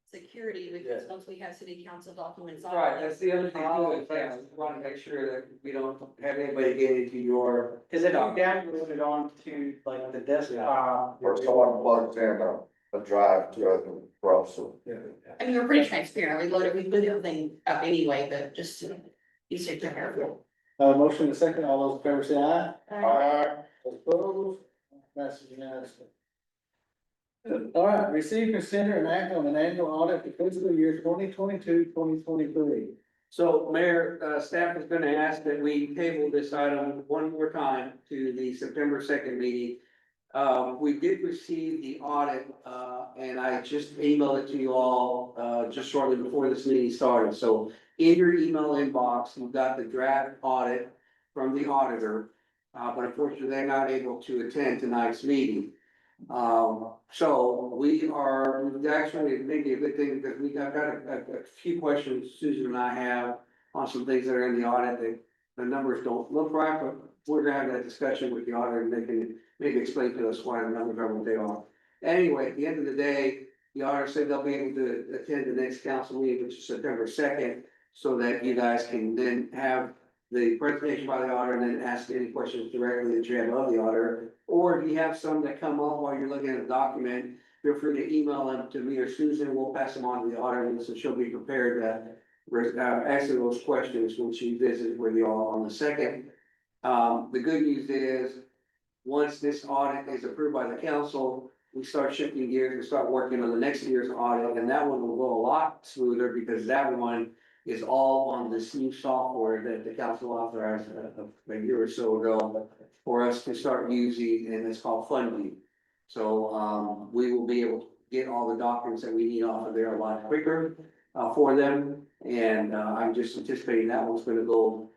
Security, because once we have city council documents on. Right, that's the other thing too, is that we wanna make sure that we don't have anybody get into your. Cause if you download it onto like the desktop. Or someone plugs in a drive to a browser. I mean, we're pretty transparent, we load everything up anyway, but just to be super careful. Motion and a second, all those in favor say aye. Opposed? Passes unanimously. All right, receive, consider, and act on an annual audit for fiscal year 2022-2023. So Mayor, staff is gonna ask that we table this item one more time to the September 2nd meeting. We did receive the audit, and I just emailed it to you all, just shortly before this meeting started. So in your email inbox, you've got the draft audit from the auditor. But unfortunately, they're not able to attend tonight's meeting. So we've actually, maybe a good thing, because I've got a few questions Susan and I have on some things that are in the audit that the numbers don't look right, but we're gonna have that discussion with the auditor and they can maybe explain to us why the numbers are what they are. Anyway, at the end of the day, the auditor said they'll be able to attend the next council meeting, which is September 2nd, so that you guys can then have the presentation by the auditor and then ask any questions directly that you have of the auditor. Or if you have some that come up while you're looking at a document, feel free to email them to me or Susan, we'll pass them on to the auditor, so she'll be prepared to answer those questions when she visits with you all on the 2nd. The good news is, once this audit is approved by the council, we start shifting gears and start working on the next year's audit, and that one will go a lot smoother because that one is all on this new software that the council authorized a year or so ago for us to start using, and it's called FundView. So, we will be able to get all the documents that we need off of there a lot quicker, for them. And, I'm just anticipating that one's gonna go,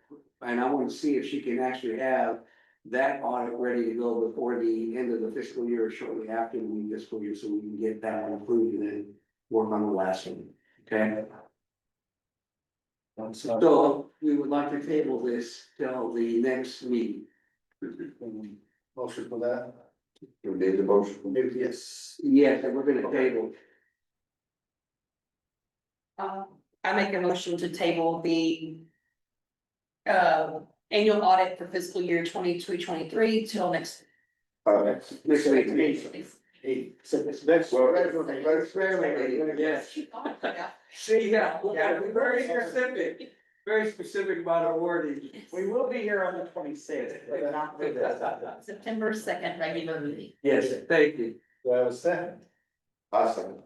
and I want to see if she can actually have that audit ready to go before the end of the fiscal year, or shortly after the fiscal year, so we can get that one approved and then work on the last one, okay? So we would like to table this till the next meeting. Motion for that? You need the motion. Yes. Yes, and we're gonna table. I make a motion to table the annual audit for fiscal year 22-23 till next. Next meeting. Next. Yes. See, yeah, we're very specific about our wording. We will be here on the 26th, but not for this. September 2nd regular meeting. Yes, thank you. Do I have a second? I second.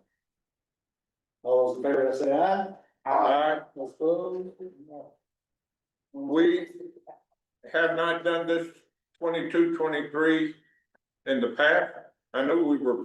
All those in favor, say aye. Those opposed? We have not done this 22-23 in the past. I know we were,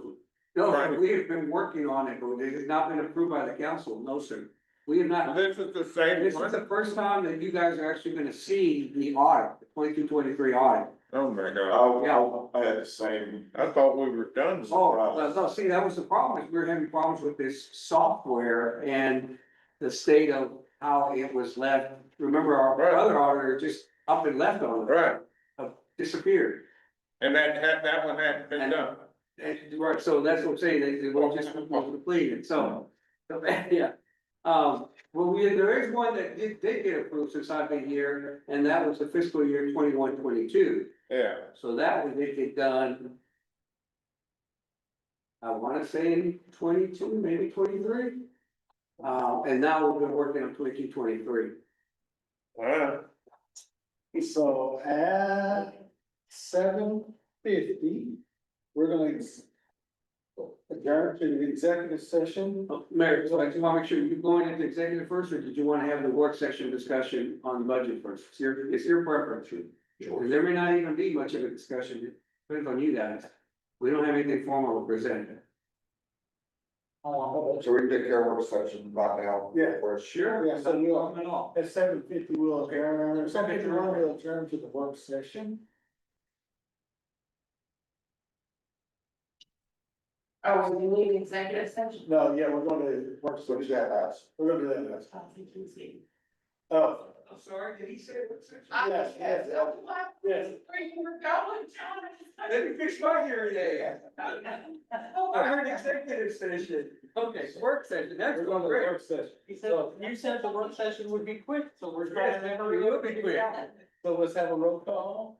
No, we have been working on it, but it has not been approved by the council, no, sir. We have not, this is the same this is one. the first time that you guys are actually gonna see the audit, the 22-23 audit. Oh, my God. I had the same. I thought we were done. No, see, that was the problem, is we were having problems with this software and the state of how it was left. Remember, our Right. other auditor just up and left on it, Right, disappeared. and that one hadn't been done. And, right, so that's what I'm saying, they won't just complete it, so, yeah. Well, there is one that did get approved since I've been here, and that was the fiscal year 21-22. Yeah, So that one did get done. I wanna say in 22, maybe 23. And now we're working on 22-23. So at 7:50, we're gonna adjourn to the executive session. Mayor, so I just wanna make sure, you going into executive first, or did you wanna have the work session discussion on the budget first? It's your preference. Because there may not even be much of a discussion, depends on you guys. We don't have anything formal to present. So we can take care of our section right now. Yeah. Or Sure. Yeah, so we'll- Not at all. At 7:50, we'll adjourn, 7:51, we'll adjourn to the work session. Oh, we need an executive session? No, yeah, we're going to work So session. that last. We're gonna do that next. Oh, you can see. Oh, I'm sorry, did he say what section? Yes, yes, yes. Yes. Where you were going, John? Let me fix my hearing aid. I heard executive session. Okay, work session, that's we're going to the great. work session. He said, you said the work session would be quick, so we're trying to. Yes, it will be quick. So let's have a roll call.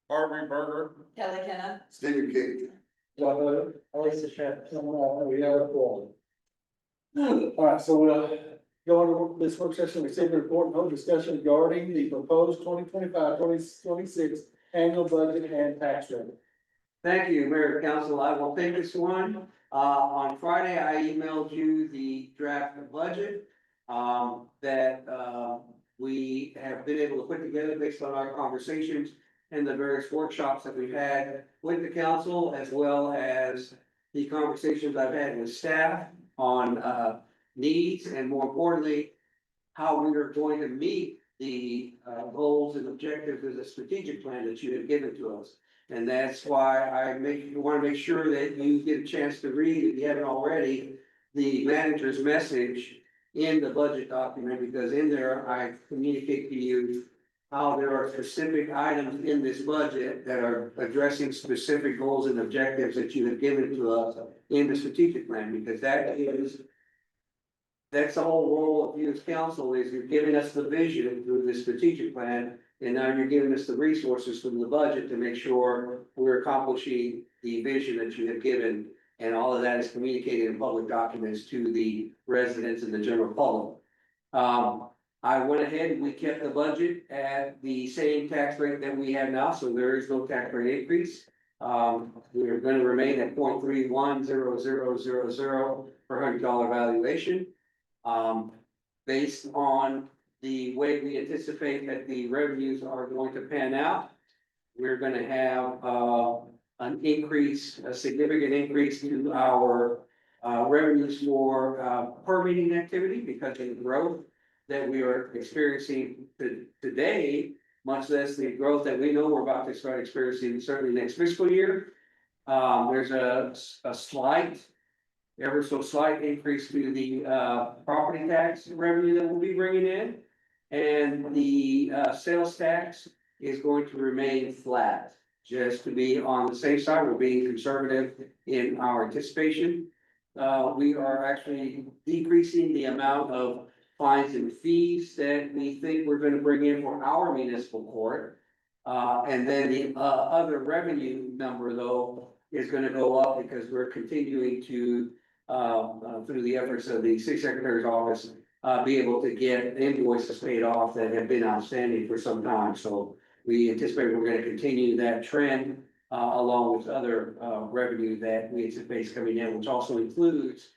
Harvey Berger, Kelly Kenna. Stephen King. Lisa Shed. We have a call. All right, so we'll go into this work session, receive a report and hold discussion regarding the proposed 2025-2026 annual budget and tax rate. Thank you, Mayor and Council. I will take this one. On Friday, I emailed you the draft budget, that, we have been able to put together based on our conversations and the various workshops that we've had with the council, as well as the conversations I've had with staff on, needs, and more importantly, how we are going to meet the, goals and objectives of the strategic plan that you have given to us. And that's why want to make sure that you get a chance to read, if you haven't already, the manager's message in the budget document, because in there I communicate to you how there are specific items in this budget that are addressing specific goals and objectives that you have given to us in the strategic plan, because that's the whole role of you as council, is you're giving us the vision through the strategic plan. And now you're giving us the resources from the budget to make sure we're accomplishing the vision that you have given. And all of that is communicated in public documents to the residents and the general public. I went ahead and we kept the budget at the same tax rate that we have now, so there is no tax rate increase. We're gonna remain at 0.310000 per $100 valuation. based on the way we anticipate that the revenues are going to pan out. We're gonna have, an increase, a significant increase to our, revenues for, permitting activity because of the growth that we are experiencing today, much less the growth that we know we're about to start experiencing certainly next fiscal year. There's a slight, ever so slight increase to the, property tax revenue that we'll be bringing in. And the, sales tax is going to remain flat, just to be on the safe side. We're being conservative in our anticipation. We are actually decreasing the amount of fines and fees that we think we're gonna bring in for our municipal court. And then the, other revenue number though is gonna go up because we're continuing to, through the efforts of the city secretary's office, be able to get invoices paid off that have been outstanding for some time. So we anticipate we're gonna continue that trend, along with other, revenue that we anticipate is coming in, which also includes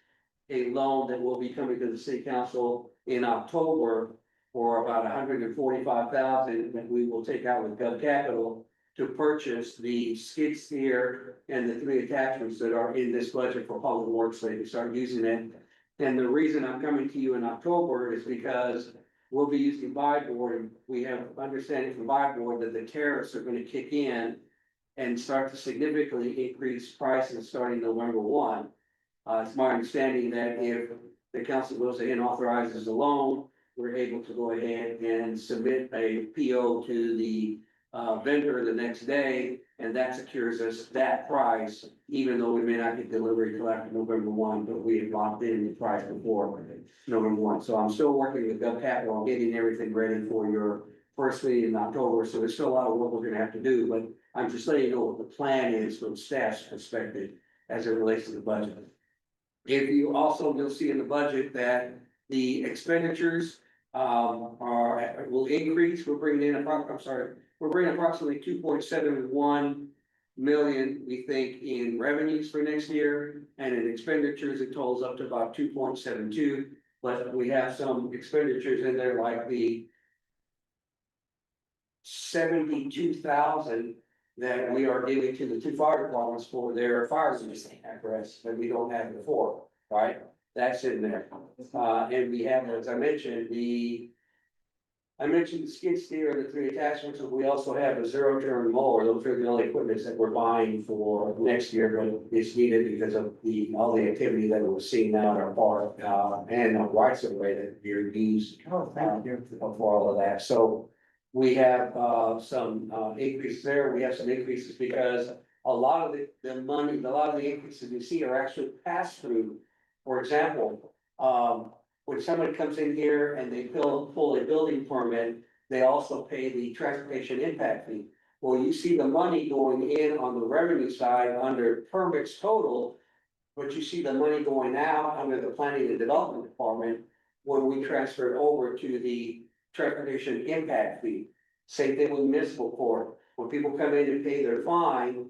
a loan that will be coming to the city council in October for about $145,000 that we will take out with Gov Capital to purchase the skid steer and the 3 attachments that are in this budget for public works, so they can start using it. And the reason I'm coming to you in October is because we'll be using buy board. We have understanding from buy board that the tariffs are gonna kick in and start to significantly increase prices starting November 1. It's my understanding that if the council goes ahead and authorizes a loan, we're able to go ahead and submit a PO to the vendor the next day, and that secures us that price, even though we may not get delivery till after November 1, but we have locked in the price before November 1. So I'm still working with Gov Capital on getting everything ready for your first meeting in October. So there's still a lot of work we're gonna have to do, but I'm just letting you know what the plan is from staff's perspective as it relates to the budget. If you also, you'll see in the budget that the expenditures will increase. We're bringing in we're bringing approximately 2.71 million, we think, in revenues for next year, and in expenditures, it totals up to about 2.72. But we have some expenditures in there like the 72,000 that we are giving to the 2 fire departments for their fire system apparatus that we don't have before, right? That's in there. And we have, as I mentioned, the skid steer and the 3 attachments, but we also have a 0-turn mower. Those are the only equipment that we're buying for next year, but it's needed because of all the activity that we're seeing now in our park, and the rights of way that we're used for all of that. So we have some increases there. We have some increases because a lot of the money, a lot of the increases you see are actually passed through. For example, when somebody comes in here and they pull a building permit, they also pay the transportation impact fee. Well, you see the money going in on the revenue side under permits total, but you see the money going out under the planning and development department when we transfer it over to the transportation impact fee. Same thing with municipal court. When people come in and pay their fine,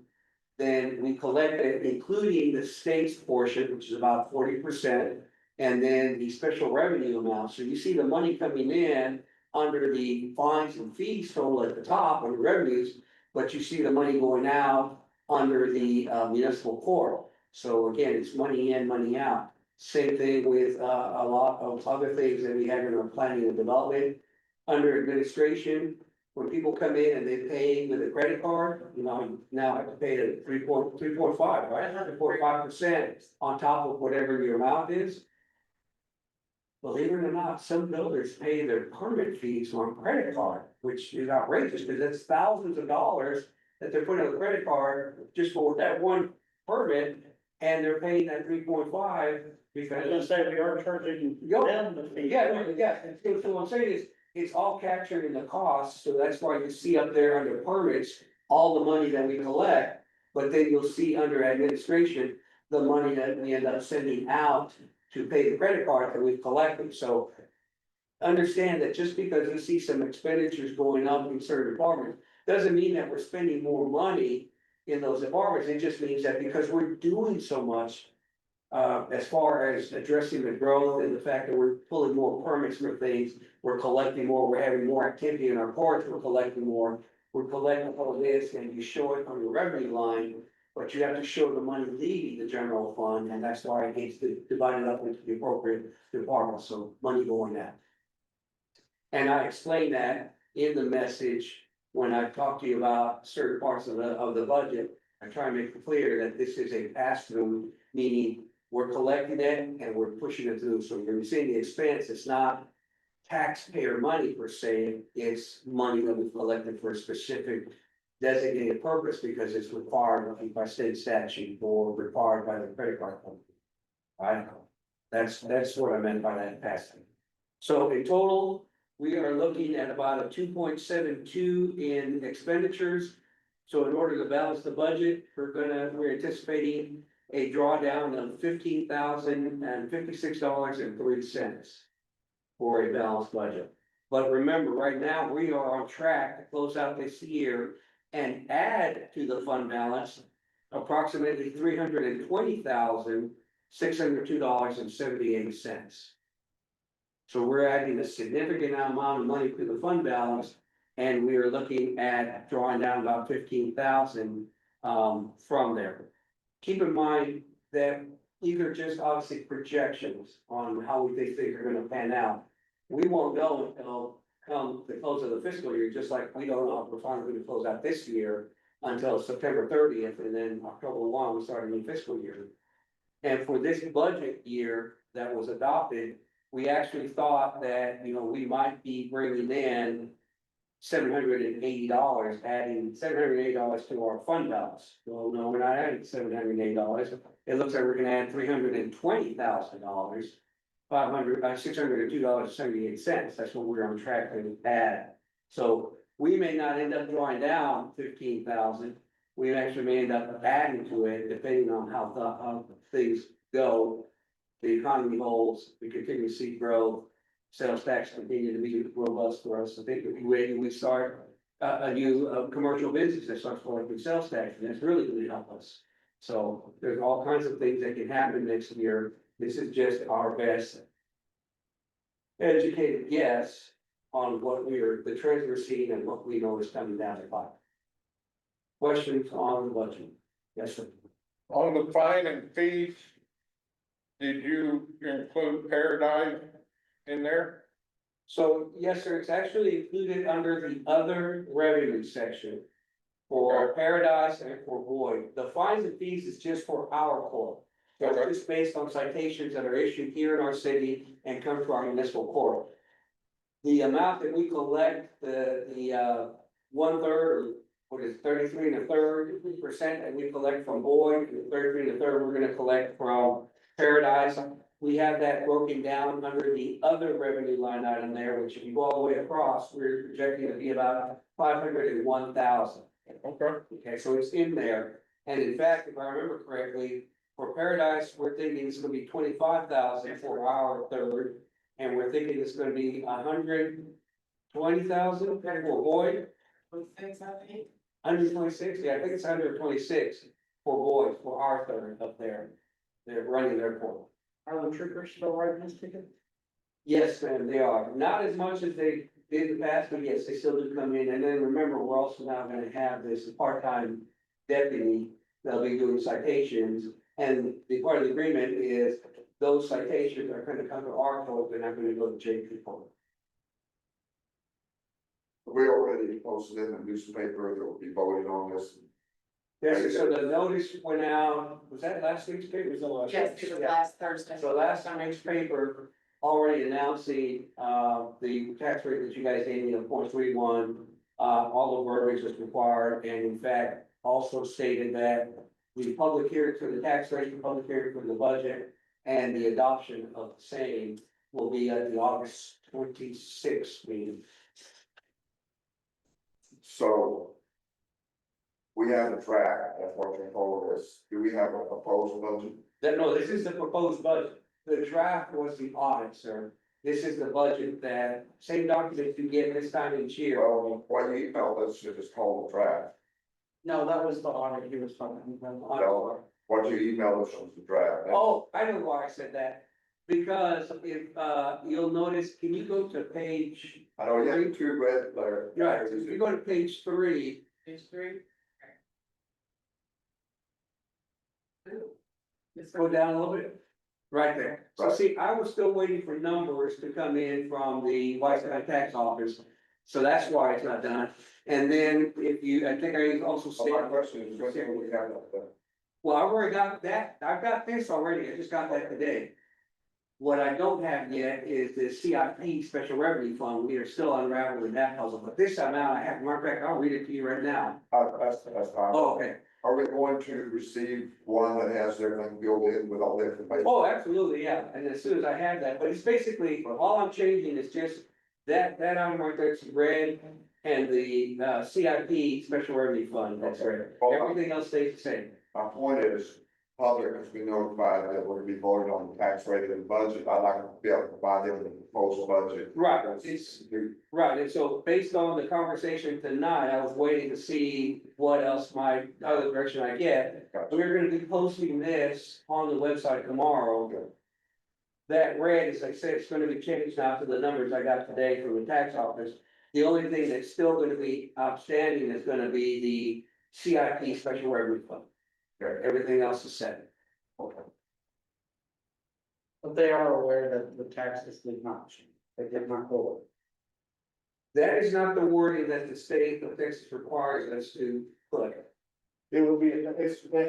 then we collect it, including the state's portion, which is about 40%, and then the special revenue amount. So you see the money coming in under the fines and fees total at the top on the revenues, but you see the money going out under the municipal court. So again, it's money in, money out. Same thing with a lot of other things that we have in our planning and development. Under administration, when people come in and they pay with a credit card, you know, now have to pay the 3.5, right? 3.5% on top of whatever your amount is. Believe it or not, some builders pay their permit fees on credit card, which is outrageous because it's thousands of dollars that they're putting on the credit card just for that one permit, and they're paying that 3.5 because. I was gonna say, we are charging them the fee. Yeah. So what I'm saying is, it's all captured in the cost, so that's why you see up there under permits, all the money that we collect. But then you'll see under administration, the money that we end up sending out to pay the credit card that we've collected. So understand that just because you see some expenditures going up in certain departments, doesn't mean that we're spending more money in those departments. It just means that because we're doing so much, as far as addressing the growth and the fact that we're pulling more permits for things, we're collecting more, we're having more activity in our ports, we're collecting more. We're collecting all this and you show it on the revenue line, but you have to show the money leaving the general fund, and that's why it gets divided up into the appropriate departments, so money going out. And I explained that in the message when I talked to you about certain parts of the budget. I try and make it clear that this is a pass-through, meaning we're collecting it and we're pushing it through. So when you're seeing the expense, it's not taxpayer money per se, it's money that we've collected for a specific designated purpose because it's required by state statute or required by the credit card company. Right? That's what I meant by that pass-through. So in total, we are looking at about a 2.72 in expenditures. So in order to balance the budget, we're anticipating a drawdown of $15,056.03 for a balanced budget. But remember, right now, we are on track to close out this year and add to the fund balance approximately $320,602.78. So we're adding a significant amount of money to the fund balance, and we are looking at drawing down about 15,000 from there. Keep in mind that these are just obviously projections on how we think things are gonna pan out. We won't know until come the close of the fiscal year, just like we don't know if we're finally gonna close out this year until September 30th, and then October 1, we start a new fiscal year. And for this budget year that was adopted, we actually thought that, we might be bringing in $780, adding $780 to our fund balance. Well, no, we're not adding $780. It looks like we're gonna add $320,000, $602.78. That's what we're on track to add. So we may not end up drawing down 15,000. We actually may end up adding to it, depending on how things go. The economy holds, we continue to see growth, sales tax continue to be robust for us. I think we start a new commercial business that starts collecting sales tax, and that's really going to help us. So there's all kinds of things that can happen next year. This is just our best educated guess on the trends we're seeing and what we know is coming down the pipe. Questions on the budget? Yes, sir. On the fine and fees, did you include Paradise in there? So, yes, sir, it's actually included under the other revenue section for Paradise and for Boyd. The fines and fees is just for our court. So it's just based on citations that are issued here in our city and come to our municipal court. The amount that we collect, the 1/3, what is it, 33 1/3% that we collect from Boyd, and 33 1/3 we're gonna collect from Paradise. We have that broken down under the other revenue line item there, which if you go all the way across, we're projecting to be about 501,000. Okay, so it's in there. And in fact, if I remember correctly, for Paradise, we're thinking it's gonna be 25,000 for our third. And we're thinking it's gonna be 120,000 for Boyd. 126, yeah, I think it's 126 for Boyd, for our third up there. They're running their court. Are the troopers still writing this ticket? Yes, ma'am, they are. Not as much as they did in the past, but yes, they still do come in. And then remember, we're also now gonna have this part-time deputy that'll be doing citations. And the part of the agreement is those citations are gonna come to our court, they're not gonna go to JP court. We already posted in the newspaper that will be voting on this. Yes, so the notice went out, was that last week's paper? Was it last Yes, week's? it was last Thursday. So last week's paper already announcing, the tax rate that you guys gave me of 0.31. All the verbiage is required, and in fact, also stated that the public hearing for the tax rate, the public hearing for the budget, and the adoption of the same will be at the August 26th meeting. So we have a track, that's what you told us. Do we have a proposal budget? No, this is the proposed budget. The draft was the audit, sir. This is the budget that, same document you get this time each year. Well, what you emailed us, you just called the track. No, that was the audit he was talking about. No, what you emailed us was the draft. Oh, I know why I said that, because if, you'll notice, can you go to page, I know you have two red there. yeah, if you go to page 3. Page 3. Let's go down a little bit. Right there. So Right. see, I was still waiting for numbers to come in from the White Sky Tax Office. So that's why it's not done. And then if you, I think I also So my said, question is, what do we have up there? well, I've already got that. I've got this already. I just got that today. What I don't have yet is the CIP Special Revenue Fund. We are still unraveling that puzzle, but this amount I have, matter of fact, I'll read it to you right now. That's fine. Oh, okay. Are we going to receive one that has everything filled in with all the information? Oh, absolutely, yeah, and as soon as I have that, but it's basically, all I'm changing is just that item right there, it's red, and the CIP Special Revenue Fund, that's red. Everything else stays the same. My point is, public has been notified that we're gonna be voting on the tax rate and the budget. I'd like to be able to provide them the proposed budget. Right, right, and so based on the conversation tonight, I was waiting to see what else my other direction I get. We're gonna be posting this on the website tomorrow. That red, as I said, it's gonna be changed now to the numbers I got today from the tax office. The only thing that's still gonna be outstanding is gonna be the CIP Special Revenue Fund. Everything else is set. But they are aware that the taxes did not change, they did not go up. That is not the wording that the state of Texas requires us to put. It will be, it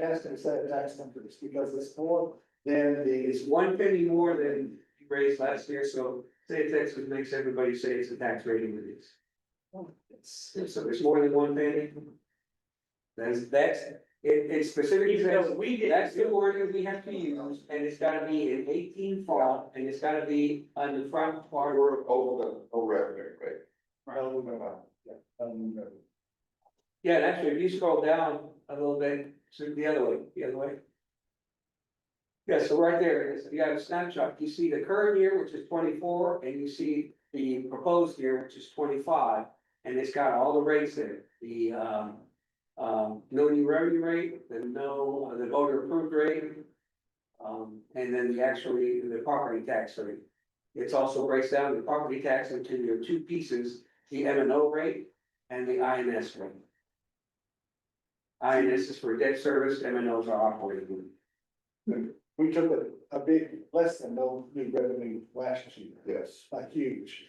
has to set tax numbers because it's more than It's the, 1 penny more than you raised last year, so state of Texas makes everybody say it's a tax rate increase. So there's more than 1 penny. It specifically Even says, though we did. that's the wording we have to use, and it's gotta be in 18 font, and it's gotta be on the front part. We're over the, over revenue rate. Yeah, and actually, if you scroll down a little bit, so the other way. Yeah, so right there, you got a snapshot, you see the current year, which is 24, and you see the proposed year, which is 25. And it's got all the rates there, the, no new revenue rate, the voter approved rate. And then the property tax rate. It's also breaks down the property tax into your two pieces, the M and O rate and the INS rate. INS is for debt service, M and O's are operating. we took a big, less than no new revenue last year, Yes. like huge.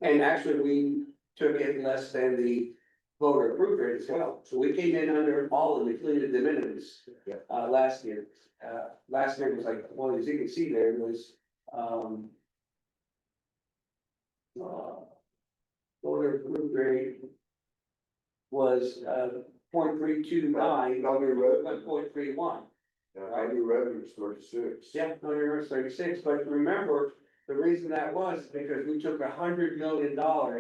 And actually, we took it less than the voter approved rate as well, so we came in under all of the included de minimis. Last year, last year was like, well, as you can see there, it was, voter approved rate was, 0.329, No new revenue. 1.31. Yeah, no new revenue is 36. Yeah, no, it was 36, but remember, the reason that was because we took $100 million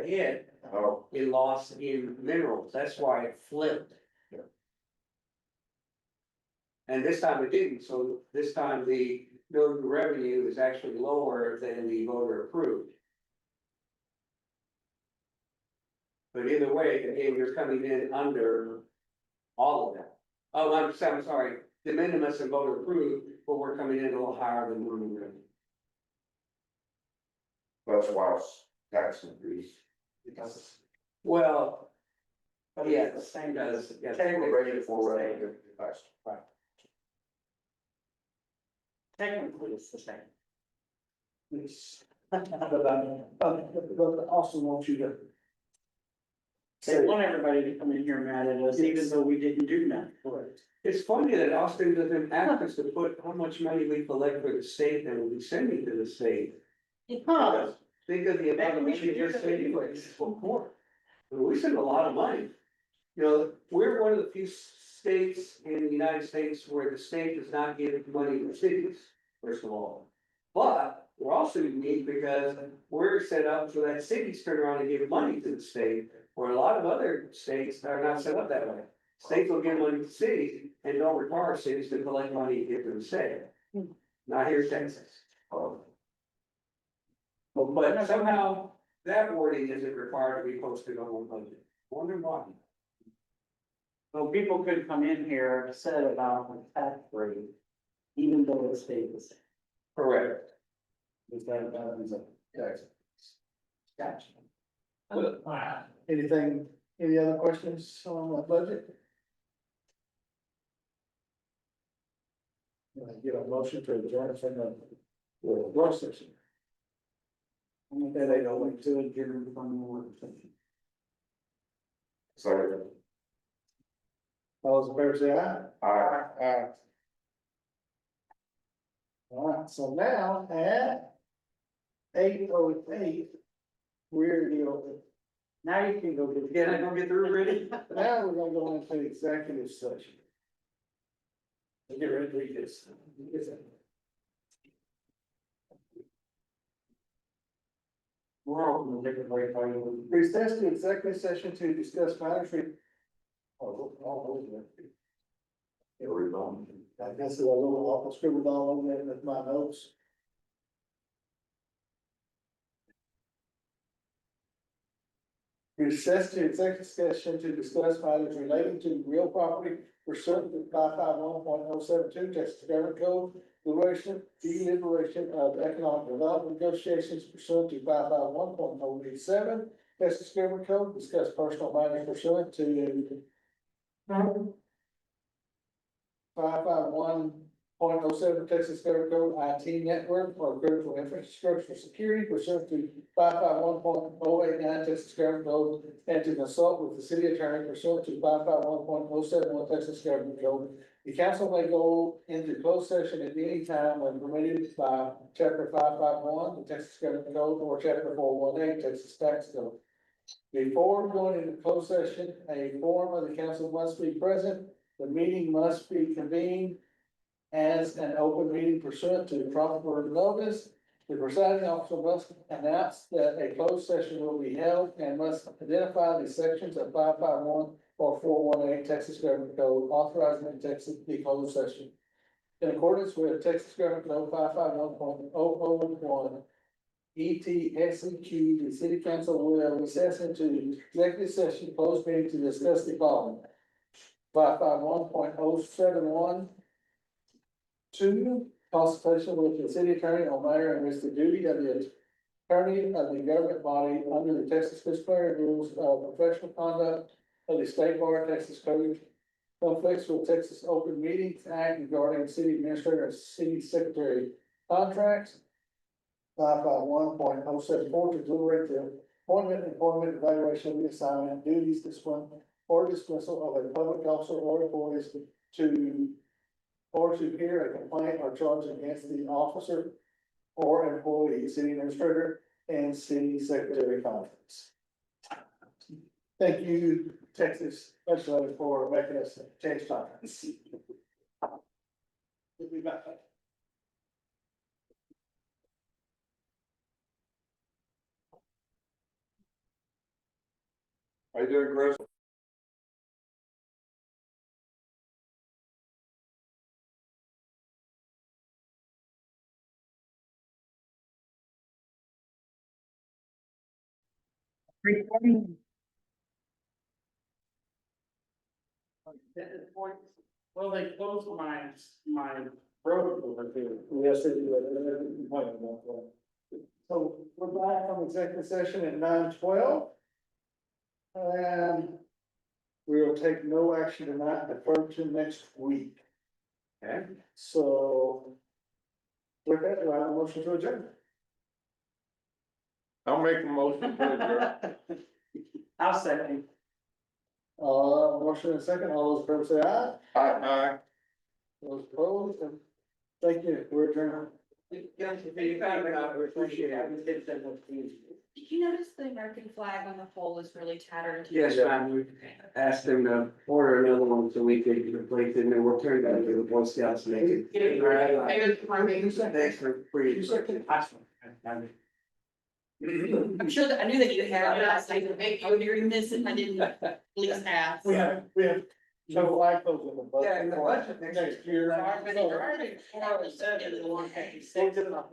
hit Oh, in loss in minerals, that's why it flipped. Yeah. And this time it didn't, so this time the building revenue is actually lower than the voter approved. But either way, again, you're coming in under all of that. Oh, I'm sorry, de minimis and voter approved, but we're coming in a little higher than building revenue. that's why it's tax increase. Because Well, But yeah, it's the same because, as. yeah, We're rated for revenue. Tax. Technically, it's the same. it's, but I also want you to. They want everybody to come in here mad at us, even though we didn't do nothing. it's funny that Austin doesn't ask us to put how much money we collect for the state and we'll be sending to the state. Huh. Think of the amount of money we're sending for municipal court. We send a lot of money. You know, we're one of the few states in the United States where the state does not give money to cities, first of all. But we're also unique because we're set up so that cities turn around and give money to the state, where a lot of other states are not set up that way. States will give money to cities and don't require cities to collect money to give to the state. Not here in Texas. But somehow that wording isn't required to be posted on one budget. Wonder why. So people could come in here and say about the tax rate, even though it stays the same. Correct. Is that, okay. Gotcha. Anything, any other questions on the budget? Get a motion to adjourn from the work session. And they don't like to adjourn from the work session. So, All those in favor say aye. I. All right, so now at 8:08, we're, Now you can go get, can I go get the room ready? now we're gonna go into executive session. Get ready to read this. We're all gonna take a break, are you? Recess to executive session to discuss matters. I guess a little, I'll scribble all over there with my notes. Recess to executive session to discuss matters relating to real property pursuant to 551.072 Texas Government Code, deliberation of economic development negotiations pursuant to 551.087 Texas Government Code, discuss personal matters pursuant to 551.07 Texas Government Code IT network or critical infrastructure security pursuant to 551.089 Texas Government Code, and to consult with the city attorney pursuant to 551.071 Texas Government Code. The council may go into closed session at any time when permitted by chapter 551, the Texas Government Code, or chapter 418, Texas Tax Code. Before going into closed session, a quorum of the council must be present. The meeting must be convened as an open meeting pursuant to proper notice. The presiding officer must announce that a closed session will be held and must identify the sections of 551 or 418 Texas Government Code authorizing the Texas the closed session. In accordance with Texas Government Code 551.001 ETSEQ, the city council will recess into executive session closed meeting to discuss the following. 551.071. 2, consultation with the city attorney on matter in which the duty of the attorney of the government body under the Texas disciplinary rules of professional conduct of the state bar Texas code conflicts with Texas Open Meetings Act regarding city administrator and city secretary contracts. 551.074 to deliberate the appointment, employment, evaluation, reassignment, duties, discipline, or dismissal of a public officer or employees or to hear a complaint or charge against the officer or employee, city administrator, and city secretary contracts. Thank you, Texas legislature, for making us change contracts. We'll be back. How you doing, Chris? Well, they closed my road over here. Yes, they do. So we're back from executive session at 9:12. And we will take no action tonight, defer to next week. Okay, so with that, do I have a motion to adjourn? I'll make a motion to adjourn. I'll second. Motion and second, all those in favor say aye. Aye. Those opposed, and thank you, we're adjourned. Appreciate it. Did you notice the American flag on the pole is really tattered? Yes, ma'am, we asked them to order another one so we could replace it, and then we'll turn it over to the Boy Scouts and they can. Thanks for free. I'm sure that, I knew that you had, but I was like, I would hear this if I didn't at least ask. We have no flag poles in the budget. Yeah, in the budget Next year. Already, already, already said it, the one that you said.